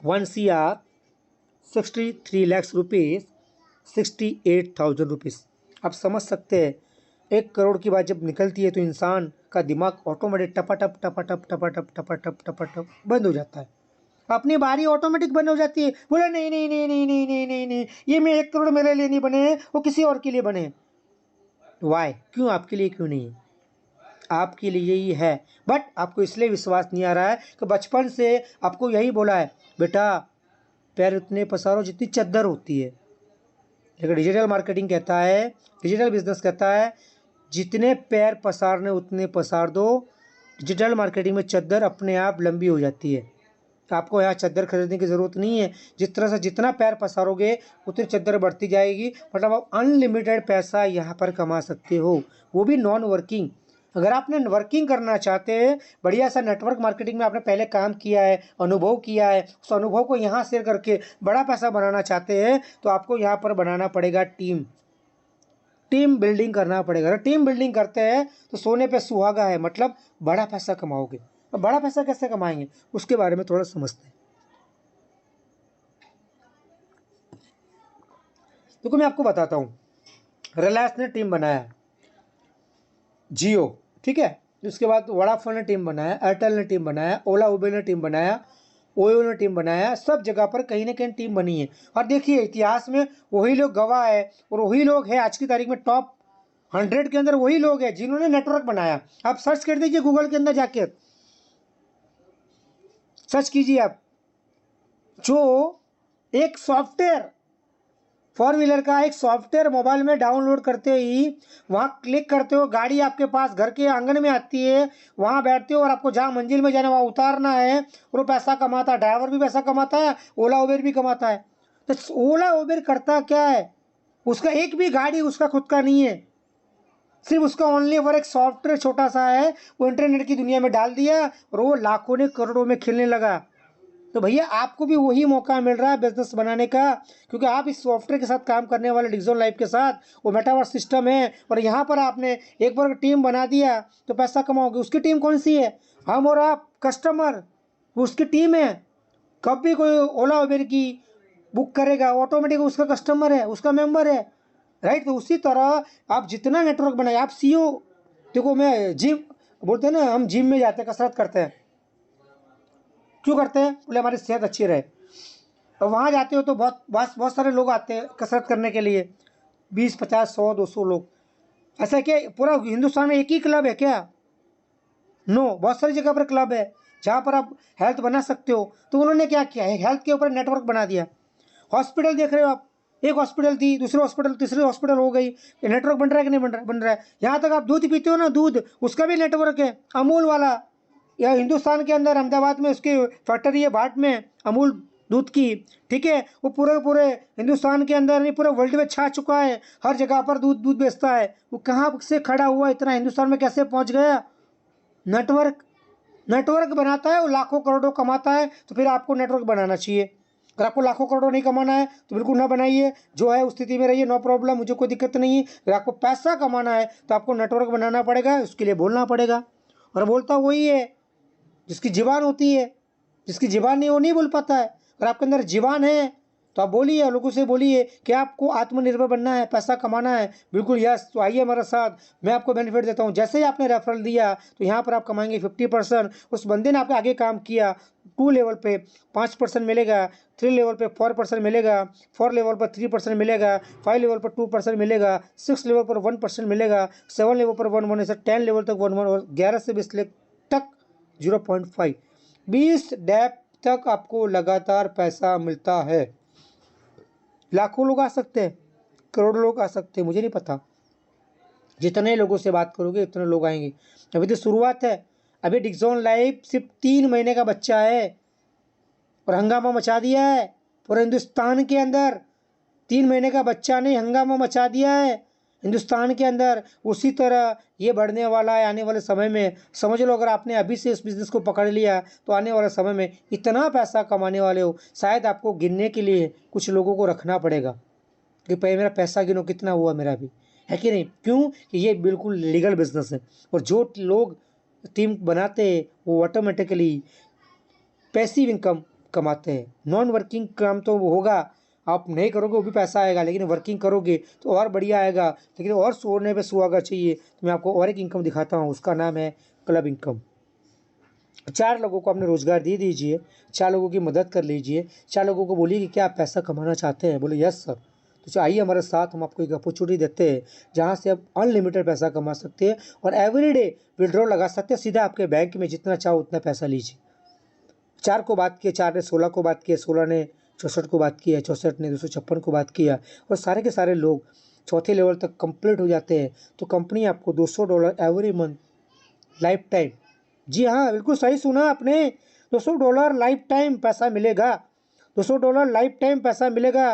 S1: 1,63,00,000 रुपीज़, 68,000 रुपीज़। आप समझ सकते हैं 1 करोड़ की बात जब निकलती है तो इंसान का दिमाग ऑटोमेटिक टपाटप टपाटप टपाटप टपाटप टपाटप बंद हो जाता है, अपनी बारी ऑटोमेटिक बंद हो जाती है। बोला नहीं नहीं नहीं नहीं नहीं नहीं नहीं नहीं, ये मैं 1 करोड़ मेरे लिए नहीं बने, वो किसी और के लिए बने। वाई, क्यों आपके लिए क्यों नहीं है? आपके लिए ही है, बट आपको इसलिए विश्वास नहीं आ रहा है कि बचपन से आपको यही बोला है, बेटा पैर उतने पसारो जितनी चद्दर होती है। लेकिन डिजिटल मार्केटिंग कहता है, डिजिटल बिजनेस कहता है जितने पैर पसारने उतने पसार दो। डिजिटल मार्केटिंग में चद्दर अपने आप लंबी हो जाती है, आपको यहाँ चद्दर खरीदने की ज़रूरत नहीं है। जिस तरह से जितना पैर पसारोगे उतनी चद्दर बढ़ती जाएगी, मतलब आप अनलिमिटेड पैसा यहाँ पर कमा सकते हो, वो भी नॉन वर्किंग। अगर आपने वर्किंग करना चाहते हैं, बढ़िया सा नेटवर्क मार्केटिंग में आपने पहले काम किया है, अनुभव किया है, उस अनुभव को यहाँ शेयर करके बड़ा पैसा बनाना चाहते हैं तो आपको यहाँ पर बनाना पड़ेगा टीम बिल्डिंग करना पड़ेगा। अगर टीम बिल्डिंग करते हैं तो सोने पे सुहागा है, मतलब बड़ा पैसा कमाओगे। अब बड़ा पैसा कैसे कमाएंगे उसके बारे में थोड़ा समझते हैं। देखो मैं आपको बताता हूँ, रिलायंस ने टीम बनाया, जियो, ठीक है, उसके बाद वोडाफोन ने टीम बनाया, एयरटेल ने टीम बनाया, ओला उबेर ने टीम बनाया, ओयो ने टीम बनाया, सब जगह पर कहीं ना कहीं टीम बनी है। और देखिए इतिहास में वही लोग गवाह है और वही लोग हैं आज की तारीख में टॉप 100 के अंदर, वही लोग हैं जिन्होंने नेटवर्क बनाया। आप सर्च कर दीजिए गूगल के अंदर जाके, सर्च कीजिए आप, जो एक सॉफ्टवेयर, 4 व्हीलर का एक सॉफ्टवेयर मोबाइल में डाउनलोड करते ही वहाँ क्लिक करते हो, गाड़ी आपके पास घर के आंगन में आती है, वहाँ बैठते हो और आपको जहाँ मंजिल में जाना वहाँ उतारना है और वो पैसा कमाता है। ड्राइवर भी पैसा कमाता है, ओला उबेर भी कमाता है। तो ओला उबेर करता क्या है, उसका एक भी गाड़ी उसका खुद का नहीं है, सिर्फ उसका ओनली फॉर एक सॉफ्टवेयर छोटा सा है, वो इंटरनेट की दुनिया में डाल दिया और वो लाखों ने करोड़ों में खिलने लगा। तो भैया आपको भी वही मौका मिल रहा है बिजनेस बनाने का, क्योंकि आप इस सॉफ्टवेयर के साथ काम करने वाले डिजिटल लाइफ के साथ, वो मेटावर्स सिस्टम है और यहाँ पर आपने एक बार टीम बना दिया तो पैसा कमाओगे। उसकी टीम कौन सी है, हम और आप कस्टमर, उसकी टीम है। कब भी कोई ओला उबेर की बुक करेगा ऑटोमेटिक उसका कस्टमर है, उसका मेंबर है, राइट। तो उसी तरह आप जितना नेटवर्क बनाए, आप सीओ, देखो मैं जिम, बोलते हैं ना हम जिम में जाते हैं कसरत करते हैं, क्यों करते हैं, बोले हमारी सेहत अच्छी रहे। और वहाँ जाते हो तो बहुत सारे लोग आते हैं कसरत करने के लिए, 20, 50, 100, 200 लोग। ऐसा क्या पूरा हिंदुस्तान में एक ही क्लब है क्या? नो, बहुत सारी जगह पर क्लब है जहाँ पर आप हेल्थ बना सकते हो। तो उन्होंने क्या किया है, हेल्थ के ऊपर नेटवर्क बना दिया। हॉस्पिटल देख रहे हो आप, एक हॉस्पिटल थी, दूसरे हॉस्पिटल, तीसरी हॉस्पिटल हो गई, ये नेटवर्क बन रहा है कि नहीं बन रहा है। यहाँ तक आप दूध पीते हो ना, दूध उसका भी नेटवर्क है, अमूल वाला, या हिंदुस्तान के अंदर अहमदाबाद में उसकी फैक्ट्री है, भाट में, अमूल दूध की, ठीक है। वो पूरे हिंदुस्तान के अंदर नहीं पूरे वर्ल्ड में छा चुका है, हर जगह पर दूध बेचता है। वो कहाँ से खड़ा हुआ, इतना हिंदुस्तान में कैसे पहुँच गया? नेटवर्क बनाता है, वो लाखों करोड़ों कमाता है। तो फिर आपको नेटवर्क बनाना चाहिए। अगर आपको लाखों करोड़ों नहीं कमाना है तो बिल्कुल ना बनाइए, जो है उस स्थिति में रहिए, नो प्रॉब्लम, मुझे कोई दिक्कत नहीं है। अगर आपको पैसा कमाना है तो आपको नेटवर्क बनाना पड़ेगा, उसके लिए बोलना पड़ेगा। और बोलता वही है जिसकी ज़ुबान होती है, जिसकी ज़ुबान नहीं वो नहीं बोल पाता है। अगर आपके अंदर ज़ुबान है तो आप बोलिए, लोगों से बोलिए कि आपको आत्मनिर्भर बनना है, पैसा कमाना है, बिल्कुल यस, तो आइए हमारे साथ, मैं आपको बेनिफिट देता हूँ। जैसे ही आपने रेफरल दिया तो यहाँ पर आप कमाएंगे 50%। उस बंदे ने आपके आगे काम किया, 2 लेवल पे 5% मिलेगा, 3 लेवल पे 4% मिलेगा, 4 लेवल पर 3% मिलेगा, 5 लेवल पर 2% मिलेगा, 6 लेवल पर 1% मिलेगा, 7 लेवल पर 1 ऐसे 10 लेवल तक 1 और 11 से 20 तक 0.5, 20 डेप तक आपको लगातार पैसा मिलता है। लाखों लोग आ सकते हैं, करोड़ों लोग आ सकते हैं, मुझे नहीं पता। जितने लोगों से बात करोगे उतने लोग आएंगे। अभी तो शुरुआत है, अभी डिक्सॉन लाइव सिर्फ 3 महीने का बच्चा है और हंगामा मचा दिया है पूरे हिंदुस्तान के अंदर। 3 महीने का बच्चा ने हंगामा मचा दिया है। हिंदुस्तान के अंदर उसी तरह ये बढ़ने वाला है आने वाले समय में। समझ लो अगर आपने अभी से इस बिज़नेस को पकड़ लिया तो आने वाले समय में इतना पैसा कमाने वाले हो, शायद आपको गिनने के लिए कुछ लोगों को रखना पड़ेगा कि पहले मेरा पैसा गिनो कितना हुआ मेरा भी, है कि नहीं? क्यों कि ये बिल्कुल लीगल बिज़नेस है और जो लोग टीम बनाते हैं वो ऑटोमेटिकली पैसिव इनकम कमाते हैं। नॉन वर्किंग काम तो वो होगा, आप नहीं करोगे वो भी पैसा आएगा, लेकिन वर्किंग करोगे तो और बढ़िया आएगा। लेकिन और सोने पे सुहागा चाहिए तो मैं आपको और एक इनकम दिखाता हूँ, उसका नाम है क्लब इनकम। 4 लोगों को आपने रोज़गार दे दीजिए, 4 लोगों की मदद कर लीजिए, 4 लोगों को बोलिए कि क्या आप पैसा कमाना चाहते हैं? बोले यस सर। तो आइए हमारे साथ, हम आपको एक अपॉर्चुनिटी देते हैं जहाँ से आप अनलिमिटेड पैसा कमा सकते हैं और एवरीडे विड्रॉ लगा सकते हैं सीधा आपके बैंक में, जितना चाहो उतना पैसा लीजिए। 4 को बात किया, 4 ने 16 को बात किया, 16 ने 64 को बात किया, 64 ने 256 को बात किया और सारे के सारे लोग चौथे लेवल तक कंप्लीट हो जाते हैं। तो कंपनी आपको $200 एवरी मंथ लाइफ टाइम, जी हाँ बिल्कुल सही सुना आपने, $200 लाइफ टाइम पैसा मिलेगा। $200 लाइफ टाइम पैसा मिलेगा,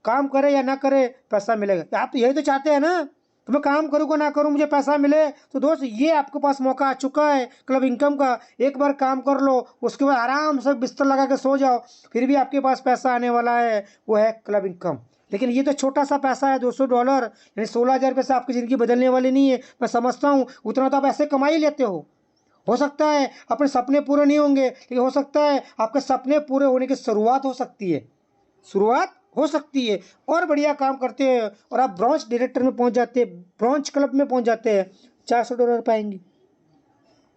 S1: काम करे या ना करे पैसा मिलेगा। आप तो यही तो चाहते हैं ना, तो मैं काम करूँ ना करूँ मुझे पैसा मिले। तो दोस्त ये आपके पास मौका आ चुका है क्लब इनकम का। एक बार काम कर लो, उसके बाद आराम से बिस्तर लगा के सो जाओ, फिर भी आपके पास पैसा आने वाला है, वो है क्लब इनकम। लेकिन ये तो छोटा सा पैसा है, $200 यानी 16,000 रुपये से आपकी ज़िंदगी बदलने वाली नहीं है। मैं समझता हूँ उतना तो आप ऐसे कमा ही लेते हो सकता है अपने सपने पूरे नहीं होंगे, लेकिन हो सकता है आपके सपने पूरे होने की शुरुआत हो सकती है, शुरुआत हो सकती है। और बढ़िया काम करते हैं और आप ब्रांच डायरेक्टर में पहुंच जाते हैं, ब्रांच क्लब में पहुंच जाते हैं, $400 पाएंगे।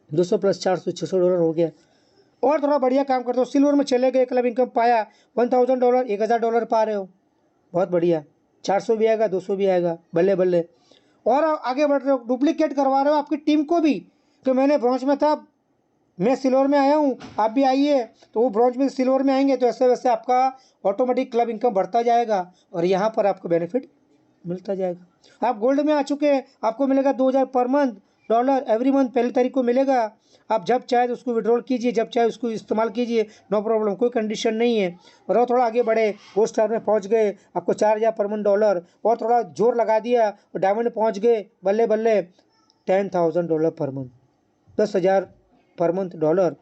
S1: 200 प्लस 400 $600 हो गया। और थोड़ा बढ़िया काम करते हो, सिल्वर में चले गए, क्लब इनकम पाया, $1000 $1000 पा रहे हो, बहुत बढ़िया। 400 भी आएगा, 200 भी आएगा, बल्ले बल्ले। और आगे बढ़ रहे हो, डुप्लीकेट करवा रहे हो आपकी टीम को भी कि मैंने ब्रॉन्ज में था, मैं सिल्वर में आया हूँ, आप भी आइए। तो वो ब्रॉन्ज में सिल्वर में आएंगे तो ऐसे वैसे आपका ऑटोमेटिक क्लब इनकम बढ़ता जाएगा और यहाँ पर आपको बेनिफिट मिलता जाएगा। आप गोल्ड में आ चुके हैं, आपको मिलेगा 2000 per month dollar every month, पहली तारीख को मिलेगा। आप जब चाहे तो उसको विड्रॉल कीजिए, जब चाहे उसको इस्तेमाल कीजिए, नो प्रॉब्लम, कोई कंडीशन नहीं है। और थोड़ा आगे बढ़े, गोल्ड स्टार में पहुंच गए, आपको 4000 पर मंथ डॉलर, और थोड़ा जोर लगा दिया और डायमंड में पहुंच गए, बल्ले बल्ले $10,000 per month, 10,000 per month dollar.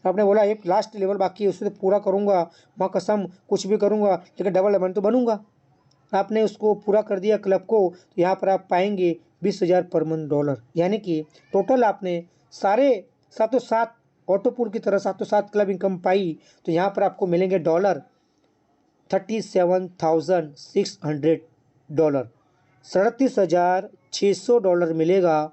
S1: आपने बोला एक लास्ट लेवल बाकी है, उससे तो पूरा करूँगा, माँ कसम कुछ भी करूँगा लेकिन डबल डायमंड तो बनूंगा। आपने उसको पूरा कर दिया क्लब को, तो यहाँ पर आप पाएंगे 20,000 पर मंथ डॉलर, यानी कि टोटल आपने सारे सातों सात ऑटोपूल की तरह सातों सात क्लब इनकम पाई। तो यहाँ पर आपको मिलेंगे डॉलर $37,600, $37,600 मिलेगा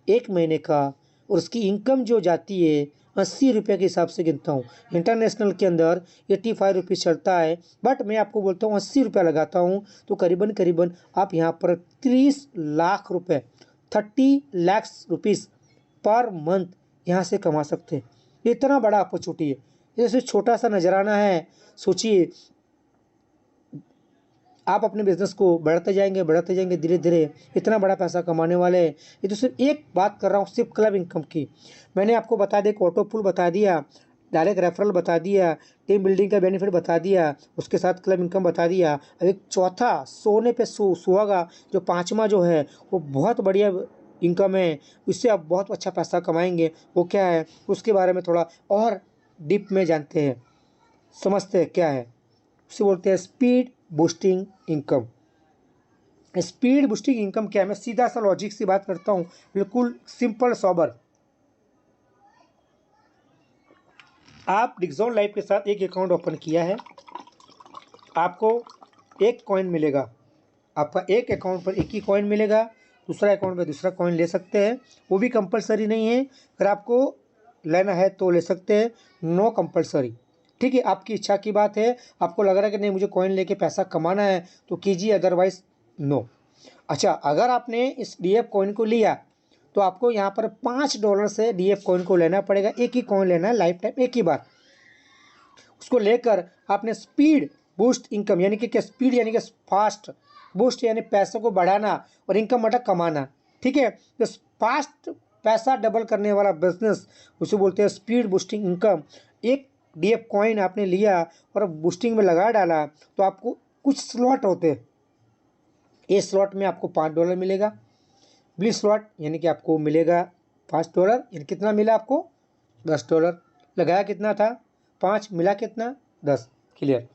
S1: एक महीने का। और उसकी इनकम जो जाती है 80 रुपये के हिसाब से गिनता हूँ, इंटरनेशनल के अंदर 85 रुपीज़ चलता है, बट मैं आपको बोलता हूँ 80 रुपया लगाता हूँ, तो करीबन करीबन आप यहाँ पर 30 लाख रुपए, 30 lakhs रुपीज़ पर मंथ यहाँ से कमा सकते हैं। ये इतना बड़ा अपॉर्चुनिटी है, जैसे छोटा सा नजराना है। सोचिए आप अपने बिजनेस को बढ़ाते जाएंगे धीरे धीरे, इतना बड़ा पैसा कमाने वाले हैं। ये तो सिर्फ एक बात कर रहा हूँ, सिर्फ क्लब इनकम की। मैंने आपको बता दिया कि ऑटो पुल बता दिया, डायरेक्ट रेफरल बता दिया, टीम बिल्डिंग का बेनिफिट बता दिया, उसके साथ क्लब इनकम बता दिया। अब एक चौथा सोने पे सुहागा, जो पाँचवा जो है वो बहुत बढ़िया इनकम है, उससे आप बहुत अच्छा पैसा कमाएंगे। वो क्या है उसके बारे में थोड़ा और डीप में जानते हैं, समझते हैं क्या है। उसे बोलते हैं speed boosting income. Speed boosting income क्या है, मैं सीधा सा लॉजिक से बात करता हूँ, बिल्कुल सिंपल सोबर। आप डिक्सॉन लाइफ के साथ एक अकाउंट ओपन किया है, आपको एक कॉइन मिलेगा, आपका एक अकाउंट पर एक ही कॉइन मिलेगा, दूसरा अकाउंट पर दूसरा कॉइन ले सकते हैं, वो भी कंपलसरी नहीं है। अगर आपको लेना है तो ले सकते हैं, नो कंपलसरी, ठीक है, आपकी इच्छा की बात है। आपको लग रहा है कि नहीं मुझे कॉइन लेके पैसा कमाना है तो कीजिए, अदरवाइज नो। अच्छा, अगर आपने इस DF कॉइन को लिया तो आपको यहाँ पर $5 से DF कॉइन को लेना पड़ेगा, एक ही कॉइन लेना है लाइफ टाइम, एक ही बार। उसको लेकर आपने स्पीड बूस्ट इनकम, यानी कि क्या स्पीड यानी कि फास्ट, बूस्ट यानी पैसों को बढ़ाना और इनकम मतलब कमाना, ठीक है। तो फास्ट पैसा डबल करने वाला बिजनेस उसे बोलते हैं स्पीड बूस्टिंग इनकम। एक DF कॉइन आपने लिया और बूस्टिंग में लगा डाला तो आपको कुछ स्लॉट होते हैं, ए स्लॉट में आपको $5 मिलेगा, बी स्लॉट यानी कि आपको मिलेगा $5, यानी कितना मिला आपको $10। लगाया कितना था 5, मिला कितना 10। क्लियर।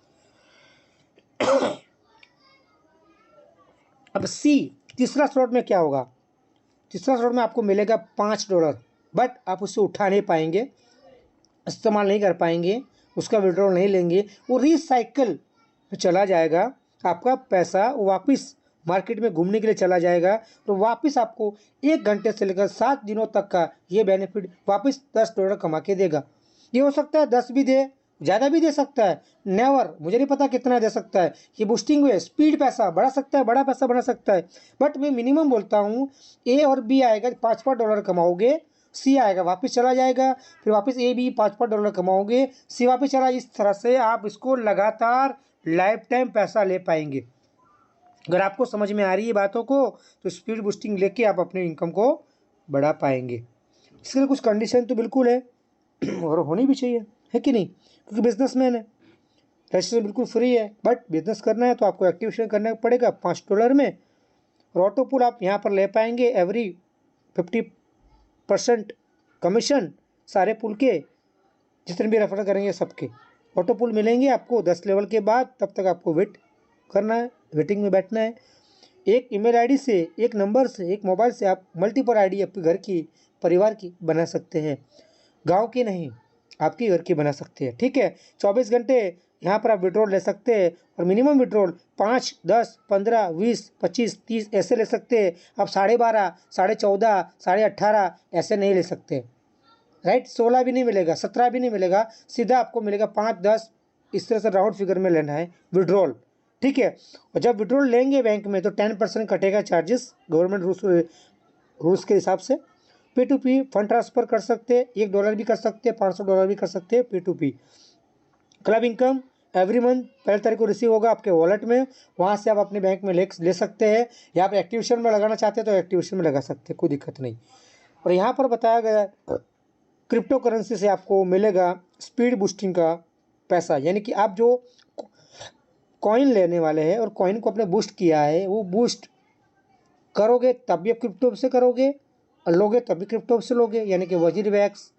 S1: अब सी तीसरा स्लॉट में क्या होगा, तीसरा स्लॉट में आपको मिलेगा $5, बट आप उसे उठा नहीं पाएंगे, इस्तेमाल नहीं कर पाएंगे, उसका विड्रॉल नहीं लेंगे, वो रिसाइकल में चला जाएगा। आपका पैसा वापस मार्केट में घूमने के लिए चला जाएगा, तो वापस आपको 1 घंटे से लेकर 7 दिनों तक का ये बेनिफिट वापस $10 कमा के देगा। ये हो सकता है 10 भी दे, ज़्यादा भी दे सकता है, नेवर, मुझे नहीं पता कितना दे सकता है। ये बूस्टिंग हुए स्पीड पैसा बढ़ा सकता है, बड़ा पैसा बना सकता है, बट मैं मिनिमम बोलता हूँ ए और बी आएगा $5 कमाओगे, सी आएगा वापस चला जाएगा, फिर वापस ए बी $5 कमाओगे, सी वापस चला। इस तरह से आप इसको लगातार लाइफ टाइम पैसा ले पाएंगे। अगर आपको समझ में आ रही है बातों को तो स्पीड बूस्टिंग लेके आप अपने इनकम को बढ़ा पाएंगे। इसके लिए कुछ कंडीशन तो बिल्कुल है और होनी भी चाहिए, है कि नहीं, क्योंकि बिजनेसमैन है, रजिस्ट्रेशन बिल्कुल फ्री है, बट बिजनेस करना है तो आपको एक्टिवेशन करना पड़ेगा $5 में। और ऑटो पुल आप यहाँ पर ले पाएंगे एवरी 50% कमीशन, सारे पुल के जितने भी रेफर करेंगे सबके ऑटो पुल मिलेंगे आपको 10 लेवल के बाद। तब तक आपको वेट करना है, वेटिंग में बैठना है। एक ईमेल आईडी से, एक नंबर से, एक मोबाइल से आप मल्टीपल आईडी आपके घर की, परिवार की बना सकते हैं, गांव की नहीं, आपके घर की बना सकते हैं। ठीक है, 24 घंटे यहाँ पर आप विड्रॉल ले सकते हैं, और मिनिमम विड्रॉल 5, 10, 15, 20, 25, 30 ऐसे ले सकते हैं। आप 12.5, 14.5, 18.5 ऐसे नहीं ले सकते, राइट। 16 भी नहीं मिलेगा, 17 भी नहीं मिलेगा, सीधा आपको मिलेगा 5, 10, इस तरह से राउंड फिगर में लेना है विड्रॉल। ठीक है, और जब विड्रॉल लेंगे बैंक में तो 10% कटेगा चार्जेस, गवर्नमेंट रूल्स के हिसाब से। P2P फंड ट्रांसफ़र कर सकते हैं, $1 भी कर सकते हैं, $500 भी कर सकते हैं P2P। Club income every month पहली तारीख को रिसीव होगा आपके वॉलेट में, वहाँ से आप अपने बैंक में ले सकते हैं, या आप एक्टिवेशन में लगाना चाहते हैं तो एक्टिवेशन में लगा सकते हैं, कोई दिक्कत नहीं। और यहाँ पर बताया गया क्रिप्टो करेंसी से आपको मिलेगा स्पीड बूस्टिंग का पैसा, यानी कि आप जो कॉइन लेने वाले हैं और कॉइन को अपने बूस्ट किया है, वो बूस्ट करोगे तब भी आप क्रिप्टो से करोगे, और लोगे तब भी क्रिप्टो से लोगे, यानी कि वजीरवैक्स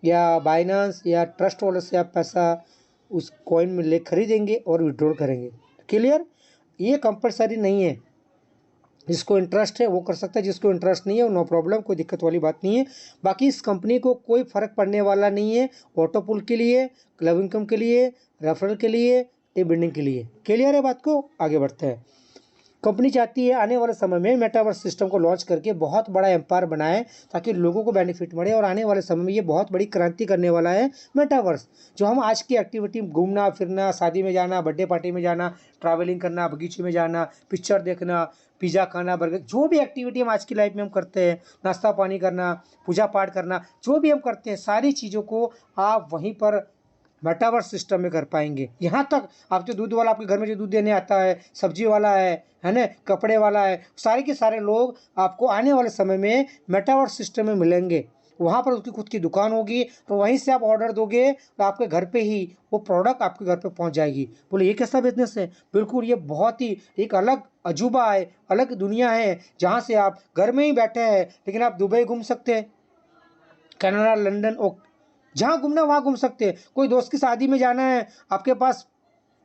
S1: या बाइनांस या ट्रस्ट वॉलेट से आप पैसा उस कॉइन में ले खरीदेंगे और विड्रॉल करेंगे। क्लियर, ये कंपलसरी नहीं है, जिसको इंटरेस्ट है वो कर सकता है, जिसको इंटरेस्ट नहीं है वो नो प्रॉब्लम, कोई दिक्कत वाली बात नहीं है। बाकी इस कंपनी को कोई फ़र्क पड़ने वाला नहीं है ऑटो पुल के लिए, क्लब इनकम के लिए, रेफरल के लिए, टीम बिल्डिंग के लिए। क्लियर है बात को, आगे बढ़ते हैं। कंपनी चाहती है आने वाले समय में मेटावर्स सिस्टम को लॉन्च करके बहुत बड़ा एम्पायर बनाए, ताकि लोगों को बेनिफिट मिले, और आने वाले समय में ये बहुत बड़ी क्रांति करने वाला है मेटावर्स। जो हम आज की एक्टिविटी, घूमना फिरना, शादी में जाना, बर्थडे पार्टी में जाना, ट्रैवलिंग करना, बगीचे में जाना, पिक्चर देखना, पिज़्ज़ा खाना, बर्गर, जो भी एक्टिविटी हम आज की लाइफ में हम करते हैं, नाश्ता पानी करना, पूजा पाठ करना, जो भी हम करते हैं, सारी चीज़ों को आप वहीं पर मेटावर्स सिस्टम में कर पाएंगे। यहाँ तक आप जो दूध वाला आपके घर में जो दूध देने आता है, सब्जी वाला है ना, कपड़े वाला है, सारे के सारे लोग आपको आने वाले समय में मेटावर्स सिस्टम में मिलेंगे। वहाँ पर उसकी खुद की दुकान होगी, तो वहीं से आप ऑर्डर दोगे तो आपके घर पे ही वो प्रोडक्ट आपके घर पे पहुँच जाएगी। बोले ये कैसा बिजनेस है? बिल्कुल, ये बहुत ही एक अलग अजूबा है, अलग दुनिया है, जहाँ से आप घर में ही बैठे हैं लेकिन आप दुबई घूम सकते हैं, कनाडा, लंदन, जहाँ घूमना वहाँ घूम सकते हैं। कोई दोस्त की शादी में जाना है, आपके पास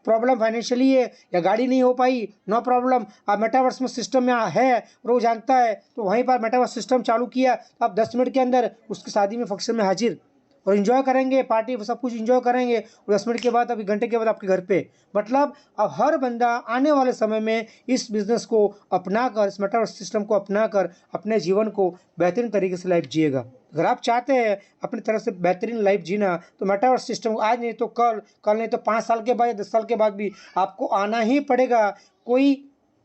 S1: प्रॉब्लम फाइनेंशियली है या गाड़ी नहीं हो पाई, नो प्रॉब्लम, आप मेटावर्स में सिस्टम में है और वो जानता है, तो वहीं पर मेटावर्स सिस्टम चालू किया तो आप 10 मिनट के अंदर उसकी शादी में फंक्शन में हाजिर, और इन्जॉय करेंगे, पार्टी सब कुछ इन्जॉय करेंगे, और 10 मिनट के बाद, अभी घंटे के बाद आपके घर पे। मतलब अब हर बंदा आने वाले समय में इस बिज़नेस को अपना कर, इस मेटावर्स सिस्टम को अपना कर अपने जीवन को बेहतरीन तरीके से लाइफ जिएगा। अगर आप चाहते हैं अपनी तरफ से बेहतरीन लाइफ जीना, तो मेटावर्स सिस्टम आज नहीं तो कल, कल नहीं तो 5 साल के बाद, 10 साल के बाद भी आपको आना ही पड़ेगा। कोई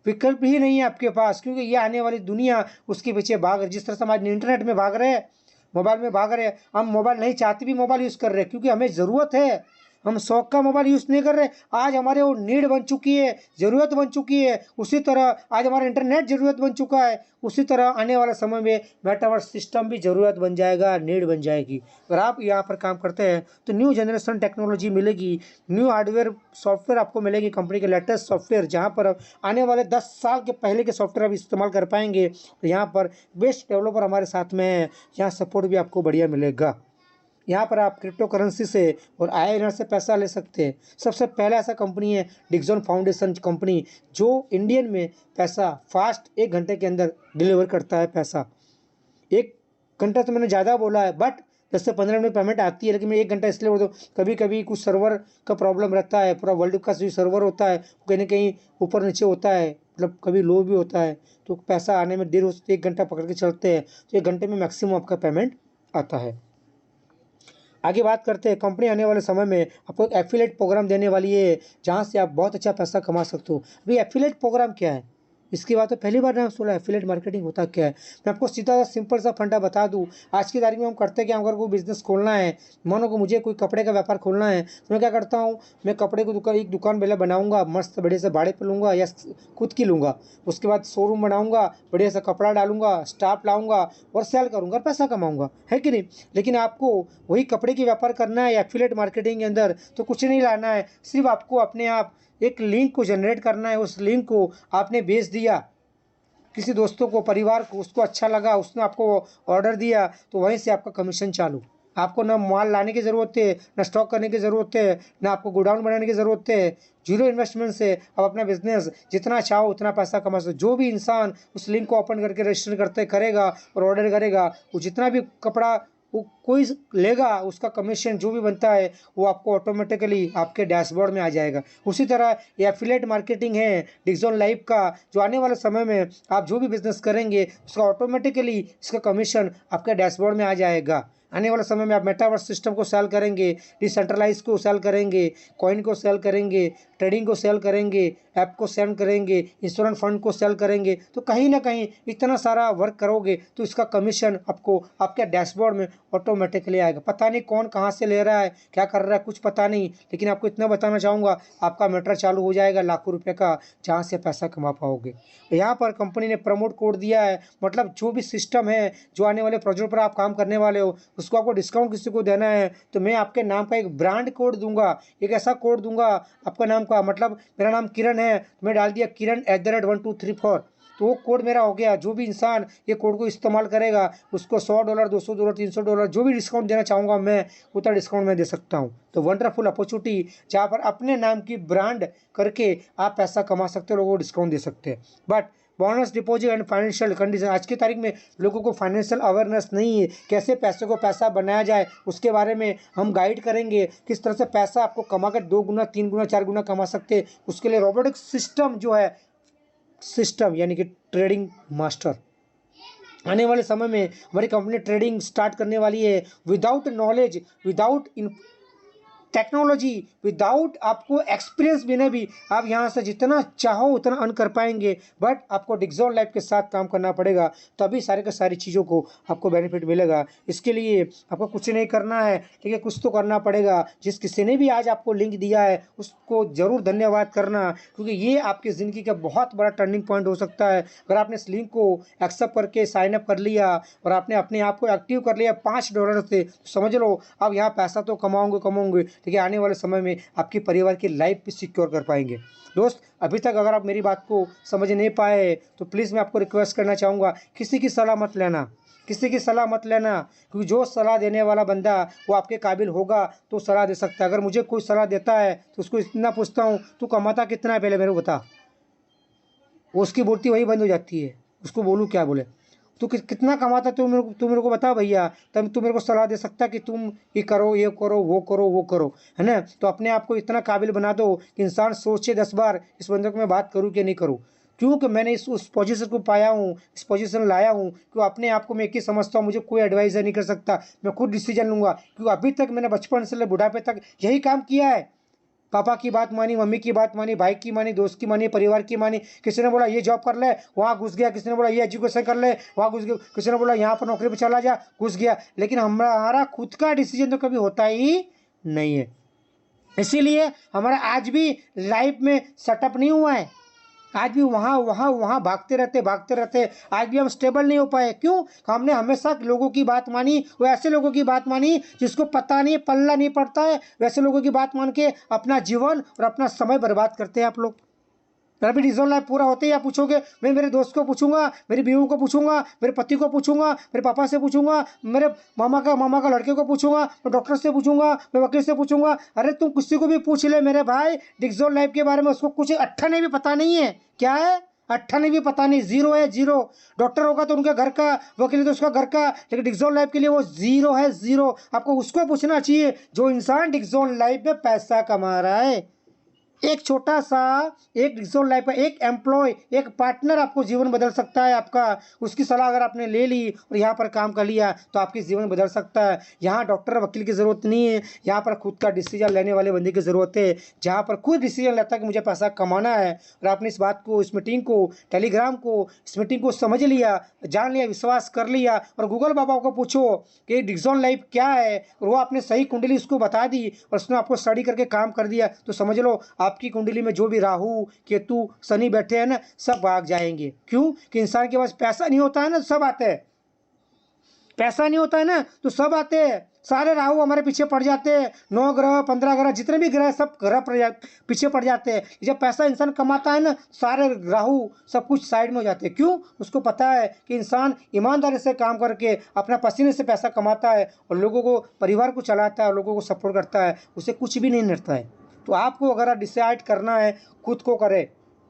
S1: विकल्प ही नहीं है आपके पास, क्योंकि ये आने वाली दुनिया उसके पीछे भाग रही है। जिस तरह से हम आज इंटरनेट में भाग रहे हैं, मोबाइल में भाग रहे हैं, हम मोबाइल नहीं चाहते भी मोबाइल यूज़ कर रहे हैं, क्योंकि हमें ज़रूरत है। हम शौक का मोबाइल यूज़ नहीं कर रहे, आज हमारे वो नीड बन चुकी है, ज़रूरत बन चुकी है। उसी तरह आज हमारा इंटरनेट ज़रूरत बन चुका है, उसी तरह आने वाले समय में मेटावर्स सिस्टम भी ज़रूरत बन जाएगा, नीड बन जाएगी। अगर आप यहाँ पर काम करते हैं तो न्यू जनरेशन टेक्नोलॉजी मिलेगी, न्यू हार्डवेयर सॉफ्टवेयर आपको मिलेगी, कंपनी के लेटेस्ट सॉफ्टवेयर, जहाँ पर आने वाले 10 साल के पहले के सॉफ्टवेयर आप इस्तेमाल कर पाएंगे। तो यहाँ पर बेस्ट डेवलपर हमारे साथ में है, यहाँ सपोर्ट भी आपको बढ़िया मिलेगा। यहाँ पर आप क्रिप्टो करेंसी से और INR से पैसा ले सकते हैं। सबसे पहला ऐसा कंपनी है डिक्सन फाउंडेशन कंपनी, जो इंडियन में पैसा फास्ट 1 घंटे के अंदर डिलीवर करता है पैसा। 1 घंटा तो मैंने ज़्यादा बोला है, बट 10 से 15 मिनट पेमेंट आती है, लेकिन मैं 1 घंटा इसलिए बोल दूँ, कभी कभी कुछ सर्वर का प्रॉब्लम रहता है। पूरा वर्ल्ड का जो सर्वर होता है कहीं ना कहीं ऊपर नीचे होता है, मतलब कभी लो भी होता है, तो पैसा आने में देर हो सकती है। 1 घंटा पकड़ के चलते हैं तो 1 घंटे में मैक्सिमम आपका पेमेंट आता है। आगे बात करते हैं, कंपनी आने वाले समय में आपको एक एफिलिएट प्रोग्राम देने वाली है, जहाँ से आप बहुत अच्छा पैसा कमा सकते हो। अभी एफिलिएट प्रोग्राम क्या है, इसकी बात तो पहली बार नाम सुना। एफिलिएट मार्केटिंग होता क्या है, मैं आपको सीधा सा सिंपल सा फंडा बता दूं। आज की तारीख में हम करते हैं कि अगर कोई बिजनेस खोलना है, मानो कि मुझे कोई कपड़े का व्यापार खोलना है, तो मैं क्या करता हूँ, मैं कपड़े को एक दुकान पहले बनाऊंगा, मस्त बढ़िया से भाड़े पे लूँगा या खुद की लूँगा। उसके बाद शोरूम बनाऊंगा, बढ़िया सा कपड़ा डालूंगा, स्टाफ लाऊंगा और सेल करूंगा, पैसा कमाऊंगा, है कि नहीं। लेकिन आपको वही कपड़े की व्यापार करना है एफिलिएट मार्केटिंग के अंदर, तो कुछ नहीं लाना है, सिर्फ आपको अपने आप एक लिंक को जनरेट करना है। उस लिंक को आपने भेज दिया किसी दोस्तों को, परिवार को, उसको अच्छा लगा, उसने आपको ऑर्डर दिया, तो वहीं से आपका कमीशन चालू। आपको ना माल लाने की ज़रूरत है, ना स्टॉक करने की ज़रूरत है, ना आपको गोडाउन बनाने की ज़रूरत है। जीरो इन्वेस्टमेंट से आप अपना बिजनेस जितना चाहो उतना पैसा कमा सकते। जो भी इंसान उस लिंक को ओपन करके रजिस्टर करते करेगा और ऑर्डर करेगा, वो जितना भी कपड़ा वो कोई लेगा, उसका कमीशन जो भी बनता है वो आपको ऑटोमेटिकली आपके डैशबोर्ड में आ जाएगा। उसी तरह ये एफिलिएट मार्केटिंग है डिक्सन लाइफ का, जो आने वाले समय में आप जो भी बिजनेस करेंगे उसका ऑटोमेटिकली इसका कमीशन आपके डैशबोर्ड में आ जाएगा। आने वाले समय में आप मेटावर्स सिस्टम को सेल करेंगे, डिसेंट्रलाइज को सेल करेंगे, कॉइन को सेल करेंगे, ट्रेडिंग को सेल करेंगे, ऐप को सेल करेंगे, इंश्योरेंस फंड को सेल करेंगे, तो कहीं ना कहीं इतना सारा वर्क करोगे तो इसका कमीशन आपको आपके डैशबोर्ड में ऑटोमेटिकली आएगा। पता नहीं कौन कहाँ से ले रहा है, क्या कर रहा है, कुछ पता नहीं, लेकिन आपको इतना बताना चाहूँगा, आपका मैटर चालू हो जाएगा लाखों रुपये का, जहाँ से पैसा कमा पाओगे। यहाँ पर कंपनी ने प्रमोट कोड दिया है, मतलब जो भी सिस्टम है, जो आने वाले प्रोजेक्ट पर आप काम करने वाले हो, उसको आपको डिस्काउंट किसी को देना है तो मैं आपके नाम का एक ब्रांड कोड दूंगा, एक ऐसा कोड दूंगा आपका नाम का, मतलब मेरा नाम किरण है तो मैं डाल दिया किरण @1234, तो वो कोड मेरा हो गया। जो भी इंसान ये कोड को इस्तेमाल करेगा उसको $100, $200, $300 जो भी डिस्काउंट देना चाहूँगा मैं, उतना डिस्काउंट मैं दे सकता हूँ। तो वंडरफुल अपॉर्चुनिटी, जहाँ पर अपने नाम की ब्रांड करके आप पैसा कमा सकते हो, लोगों को डिस्काउंट दे सकते हैं। But bonus deposit and financial condition, आज की तारीख में लोगों को फाइनेंशियल अवेयरनेस नहीं है, कैसे पैसे को पैसा बनाया जाए उसके बारे में हम गाइड करेंगे। किस तरह से पैसा आपको कमा कर 2 गुना 3 गुना 4 गुना कमा सकते हैं, उसके लिए रोबोटिक सिस्टम जो है, सिस्टम यानी कि ट्रेडिंग मास्टर, आने वाले समय में हमारी कंपनी ट्रेडिंग स्टार्ट करने वाली है। Without knowledge, without technology, without आपको एक्सपीरियंस बिना भी आप यहाँ से जितना चाहो उतना अर्न कर पाएंगे। बट आपको डिक्सन लाइफ के साथ काम करना पड़ेगा, तभी सारे के सारी चीज़ों को आपको बेनिफिट मिलेगा। इसके लिए आपको कुछ नहीं करना है, ठीक है, कुछ तो करना पड़ेगा। जिस किसी ने भी आज आपको लिंक दिया है उसको ज़रूर धन्यवाद करना, क्योंकि ये आपकी ज़िंदगी का बहुत बड़ा टर्निंग पॉइंट हो सकता है। अगर आपने इस लिंक को एक्सेप्ट करके साइन अप कर लिया और आपने अपने आप को एक्टिव कर लिया $5 से, तो समझ लो आप यहाँ पैसा तो कमाओगे, ठीक है, आने वाले समय में आपके परिवार की लाइफ भी सिक्योर कर पाएंगे। दोस्त, अभी तक अगर आप मेरी बात को समझ नहीं पाए तो प्लीज़ मैं आपको रिक्वेस्ट करना चाहूँगा, किसी की सलाह मत लेना, किसी की सलाह मत लेना, क्योंकि जो सलाह देने वाला बंदा वो आपके काबिल होगा तो सलाह दे सकता है। अगर मुझे कोई सलाह देता है तो उसको इतना पूछता हूँ, तू कमाता कितना है पहले मेरे को बता, उसकी बोलती वही बंद हो जाती है। उसको बोलूँ क्या, बोले तू कितना कमाता, तू मेरे को बता भैया, तब तू मेरे को सलाह दे सकता कि तुम ये करो, ये करो, वो करो, वो करो, है ना। तो अपने आप को इतना काबिल बना दो कि इंसान सोचे 10 बार इस बंदे को मैं बात करूँ कि नहीं करूँ, क्योंकि मैंने उस पोजीशन को पाया हूँ, इस पोजीशन लाया हूँ कि अपने आप को मैं एक ही समझता हूँ, मुझे कोई एडवाइजर नहीं कर सकता, मैं खुद डिसीजन लूँगा। क्योंकि अभी तक मैंने बचपन से ले बुढ़ापे तक यही काम किया है। पापा की बात मानी, मम्मी की बात मानी, भाई की मानी, दोस्त की मानी, परिवार की मानी। किसी ने बोला ये जॉब कर ले, वहाँ घुस गया। किसी ने बोला ये एजुकेशन कर ले, वहाँ घुस गया। किसी ने बोला यहाँ पर नौकरी पर चला जा, घुस गया। लेकिन हमारा खुद का डिसीजन तो कभी होता ही नहीं है। इसीलिए हमारा आज भी लाइफ में सेटअप नहीं हुआ है। आज भी वहाँ वहाँ वहाँ भागते रहते आज भी हम स्टेबल नहीं हो पाए। क्यों? हमने हमेशा लोगों की बात मानी, वो ऐसे लोगों की बात मानी जिसको पता नहीं, पल्ला नहीं पड़ता है, वैसे लोगों की बात मान के अपना जीवन और अपना समय बर्बाद करते हैं आप लोग। अभी डिजिटल लाइफ पूरा होते ही आप पूछोगे, मैं मेरे दोस्त को पूछूंगा, मेरी बीवी को पूछूंगा, मेरे पति को पूछूंगा, मेरे पापा से पूछूंगा, मेरे मामा का लड़के को पूछूंगा, मैं डॉक्टर से पूछूंगा, मैं वकील से पूछूंगा। अरे तुम किसी को भी पूछ ले मेरे भाई डिजिटल लाइफ के बारे में, उसको कुछ अट्ठा नहीं भी पता नहीं है। क्या है? अट्ठा नहीं भी पता नहीं, जीरो है, जीरो। डॉक्टर होगा तो उनके घर का, वकील तो उसका घर का, लेकिन डिजिटल लाइफ के लिए वो जीरो है, जीरो। आपको उसको पूछना चाहिए जो इंसान डिजिटल लाइफ में पैसा कमा रहा है। एक छोटा सा, एक डिजिटल लाइफ का एक एम्प्लॉय, एक पार्टनर आपको जीवन बदल सकता है आपका। उसकी सलाह अगर आपने ले ली और यहाँ पर काम कर लिया तो आपकी जीवन बदल सकता है। यहाँ डॉक्टर वकील की ज़रूरत नहीं है, यहाँ पर खुद का डिसीजन लेने वाले बंदे की ज़रूरत है, जहाँ पर खुद डिसीजन लेता है कि मुझे पैसा कमाना है। और आपने इस बात को, इस मीटिंग को, टेलीग्राम को, इस मीटिंग को समझ लिया, जान लिया, विश्वास कर लिया और गूगल बाबा को पूछो कि डिजिटल लाइफ क्या है, और वो आपने सही कुंडली उसको बता दी और उसने आपको स्टडी करके काम कर दिया, तो समझ लो आपकी कुंडली में जो भी राहु, केतु, शनि बैठे हैं ना, सब भाग जाएंगे। क्यों? कि इंसान के पास पैसा नहीं होता है ना, सब आते हैं। पैसा नहीं होता है ना तो सब आते हैं। सारे राहु हमारे पीछे पड़ जाते हैं। 9 ग्रह, 15 ग्रह, जितने भी ग्रह, सब ग्रह पीछे पड़ जाते हैं। जब पैसा इंसान कमाता है ना, सारे राहु सब कुछ साइड में हो जाते हैं। क्यों? उसको पता है कि इंसान ईमानदारी से काम करके अपना पसीने से पैसा कमाता है और लोगों को, परिवार को चलाता है और लोगों को सपोर्ट करता है, उसे कुछ भी नहीं मिलता है। तो आपको अगर डिसाइड करना है, खुद को करे।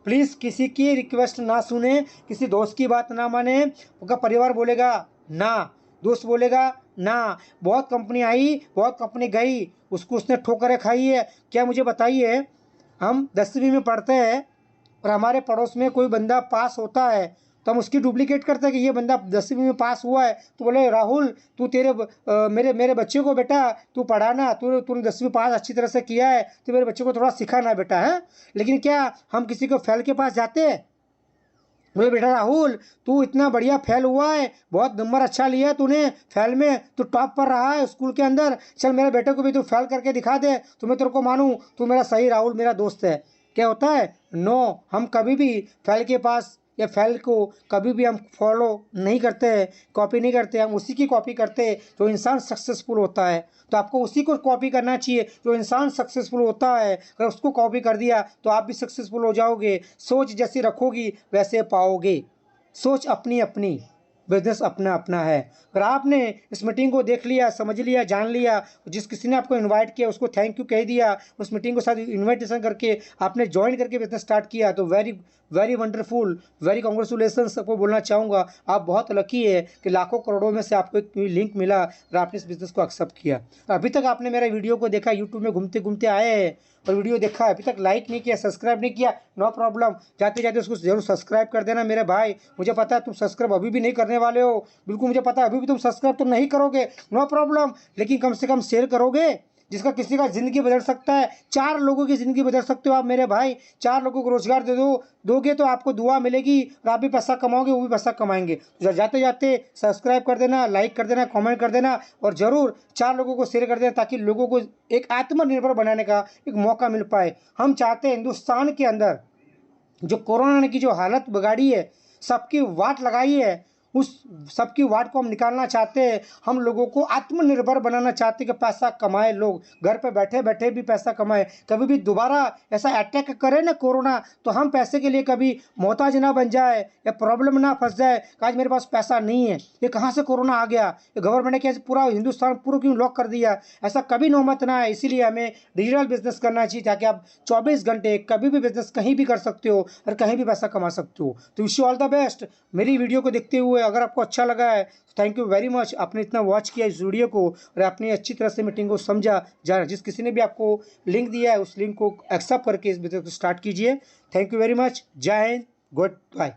S1: प्लीज़ किसी की रिक्वेस्ट ना सुने, किसी दोस्त की बात ना माने। उनका परिवार बोलेगा ना, दोस्त बोलेगा ना। बहुत कंपनी आई, बहुत कंपनी गई, उसको उसने ठोकरें खाई है। क्या मुझे बताइए, हम 10वीं में पढ़ते हैं और हमारे पड़ोस में कोई बंदा पास होता है तो हम उसकी डुप्लीकेट करते हैं कि ये बंदा 10वीं में पास हुआ है, तो बोले राहुल तू मेरे मेरे बच्चे को बेटा तू पढ़ाना, तूने 10वीं पास अच्छी तरह से किया है तो मेरे बच्चे को थोड़ा सिखाना बेटा है। लेकिन क्या हम किसी को फेल के पास जाते हैं? बोले बेटा राहुल तू इतना बढ़िया फेल हुआ है, बहुत नंबर अच्छा लिया है तूने फेल में, तू टॉप पर रहा है स्कूल के अंदर, चल मेरे बेटे को भी तू फेल करके दिखा दे तो मैं तेरे को मानूं, तू मेरा सही राहुल मेरा दोस्त है। क्या होता है? नो, हम कभी भी फेल के पास या फेल को कभी भी हम फॉलो नहीं करते हैं, कॉपी नहीं करते, हम उसी की कॉपी करते हैं जो इंसान सक्सेसफुल होता है। तो आपको उसी को कॉपी करना चाहिए जो इंसान सक्सेसफुल होता है। अगर उसको कॉपी कर दिया तो आप भी सक्सेसफुल हो जाओगे। सोच जैसी रखोगी वैसे पाओगे। सोच अपनी अपनी, बिजनेस अपना अपना है। अगर आपने इस मीटिंग को देख लिया, समझ लिया, जान लिया, जिस किसी ने आपको इनवाइट किया उसको थैंक यू कह दिया, उस मीटिंग को साथ इन्विटेशन करके आपने ज्वाइन करके बिजनेस स्टार्ट किया, तो very very wonderful, very congratulation सबको बोलना चाहूँगा। आप बहुत लकी है कि लाखों करोड़ों में से आपको एक लिंक मिला और आपने इस बिज़नेस को एक्सेप्ट किया। अभी तक आपने मेरा वीडियो को देखा, यूट्यूब में घूमते घूमते आए हैं और वीडियो देखा, अभी तक लाइक नहीं किया, सब्सक्राइब नहीं किया, नो प्रॉब्लम, जाते जाते उसको जरूर सब्सक्राइब कर देना मेरे भाई। मुझे पता है तुम सब्सक्राइब अभी भी नहीं करने वाले हो, बिल्कुल मुझे पता है अभी भी तुम सब्सक्राइब तो नहीं करोगे, नो प्रॉब्लम, लेकिन कम से कम शेयर करोगे, जिसका किसी का ज़िंदगी बदल सकता है। 4 लोगों की ज़िंदगी बदल सकते हो आप मेरे भाई। 4 लोगों को रोज़गार दोगे तो आपको दुआ मिलेगी और आप भी पैसा कमाओगे, वो भी पैसा कमाएंगे। तो जाते जाते सब्सक्राइब कर देना, लाइक कर देना, कमेंट कर देना और ज़रूर 4 लोगों को शेयर कर देना ताकि लोगों को एक आत्मनिर्भर बनाने का एक मौका मिल पाए। हम चाहते हैं हिंदुस्तान के अंदर जो कोरोना ने की जो हालत बिगाड़ी है, सबकी वाट लगाई है, उस सबकी वाट को हम निकालना चाहते हैं। हम लोगों को आत्मनिर्भर बनाना चाहते हैं कि पैसा कमाए, लोग घर पे बैठे बैठे भी पैसा कमाए। कभी भी दोबारा ऐसा अटैक करे ना कोरोना तो हम पैसे के लिए कभी मोहताज ना बन जाए या प्रॉब्लम ना फंस जाए कि आज मेरे पास पैसा नहीं है, ये कहाँ से कोरोना आ गया, ये गवर्नमेंट ने कैसे पूरा हिंदुस्तान पूरा क्यों लॉक कर दिया, ऐसा कभी नौबत ना है। इसीलिए हमें डिजिटल बिजनेस करना चाहिए ताकि आप 24 घंटे कभी भी बिजनेस कहीं भी कर सकते हो और कहीं भी पैसा कमा सकते हो। तो wish you all the best. मेरी वीडियो को देखते हुए अगर आपको अच्छा लगा है तो थैंक यू वेरी मच, आपने इतना वॉच किया इस वीडियो को और आपने अच्छी तरह से मीटिंग को समझा जाना। जिस किसी ने भी आपको लिंक दिया है उस लिंक को एक्सेप्ट करके इस बिजनेस को स्टार्ट कीजिए। Thank you very much. जय हिंद, गुड बाय।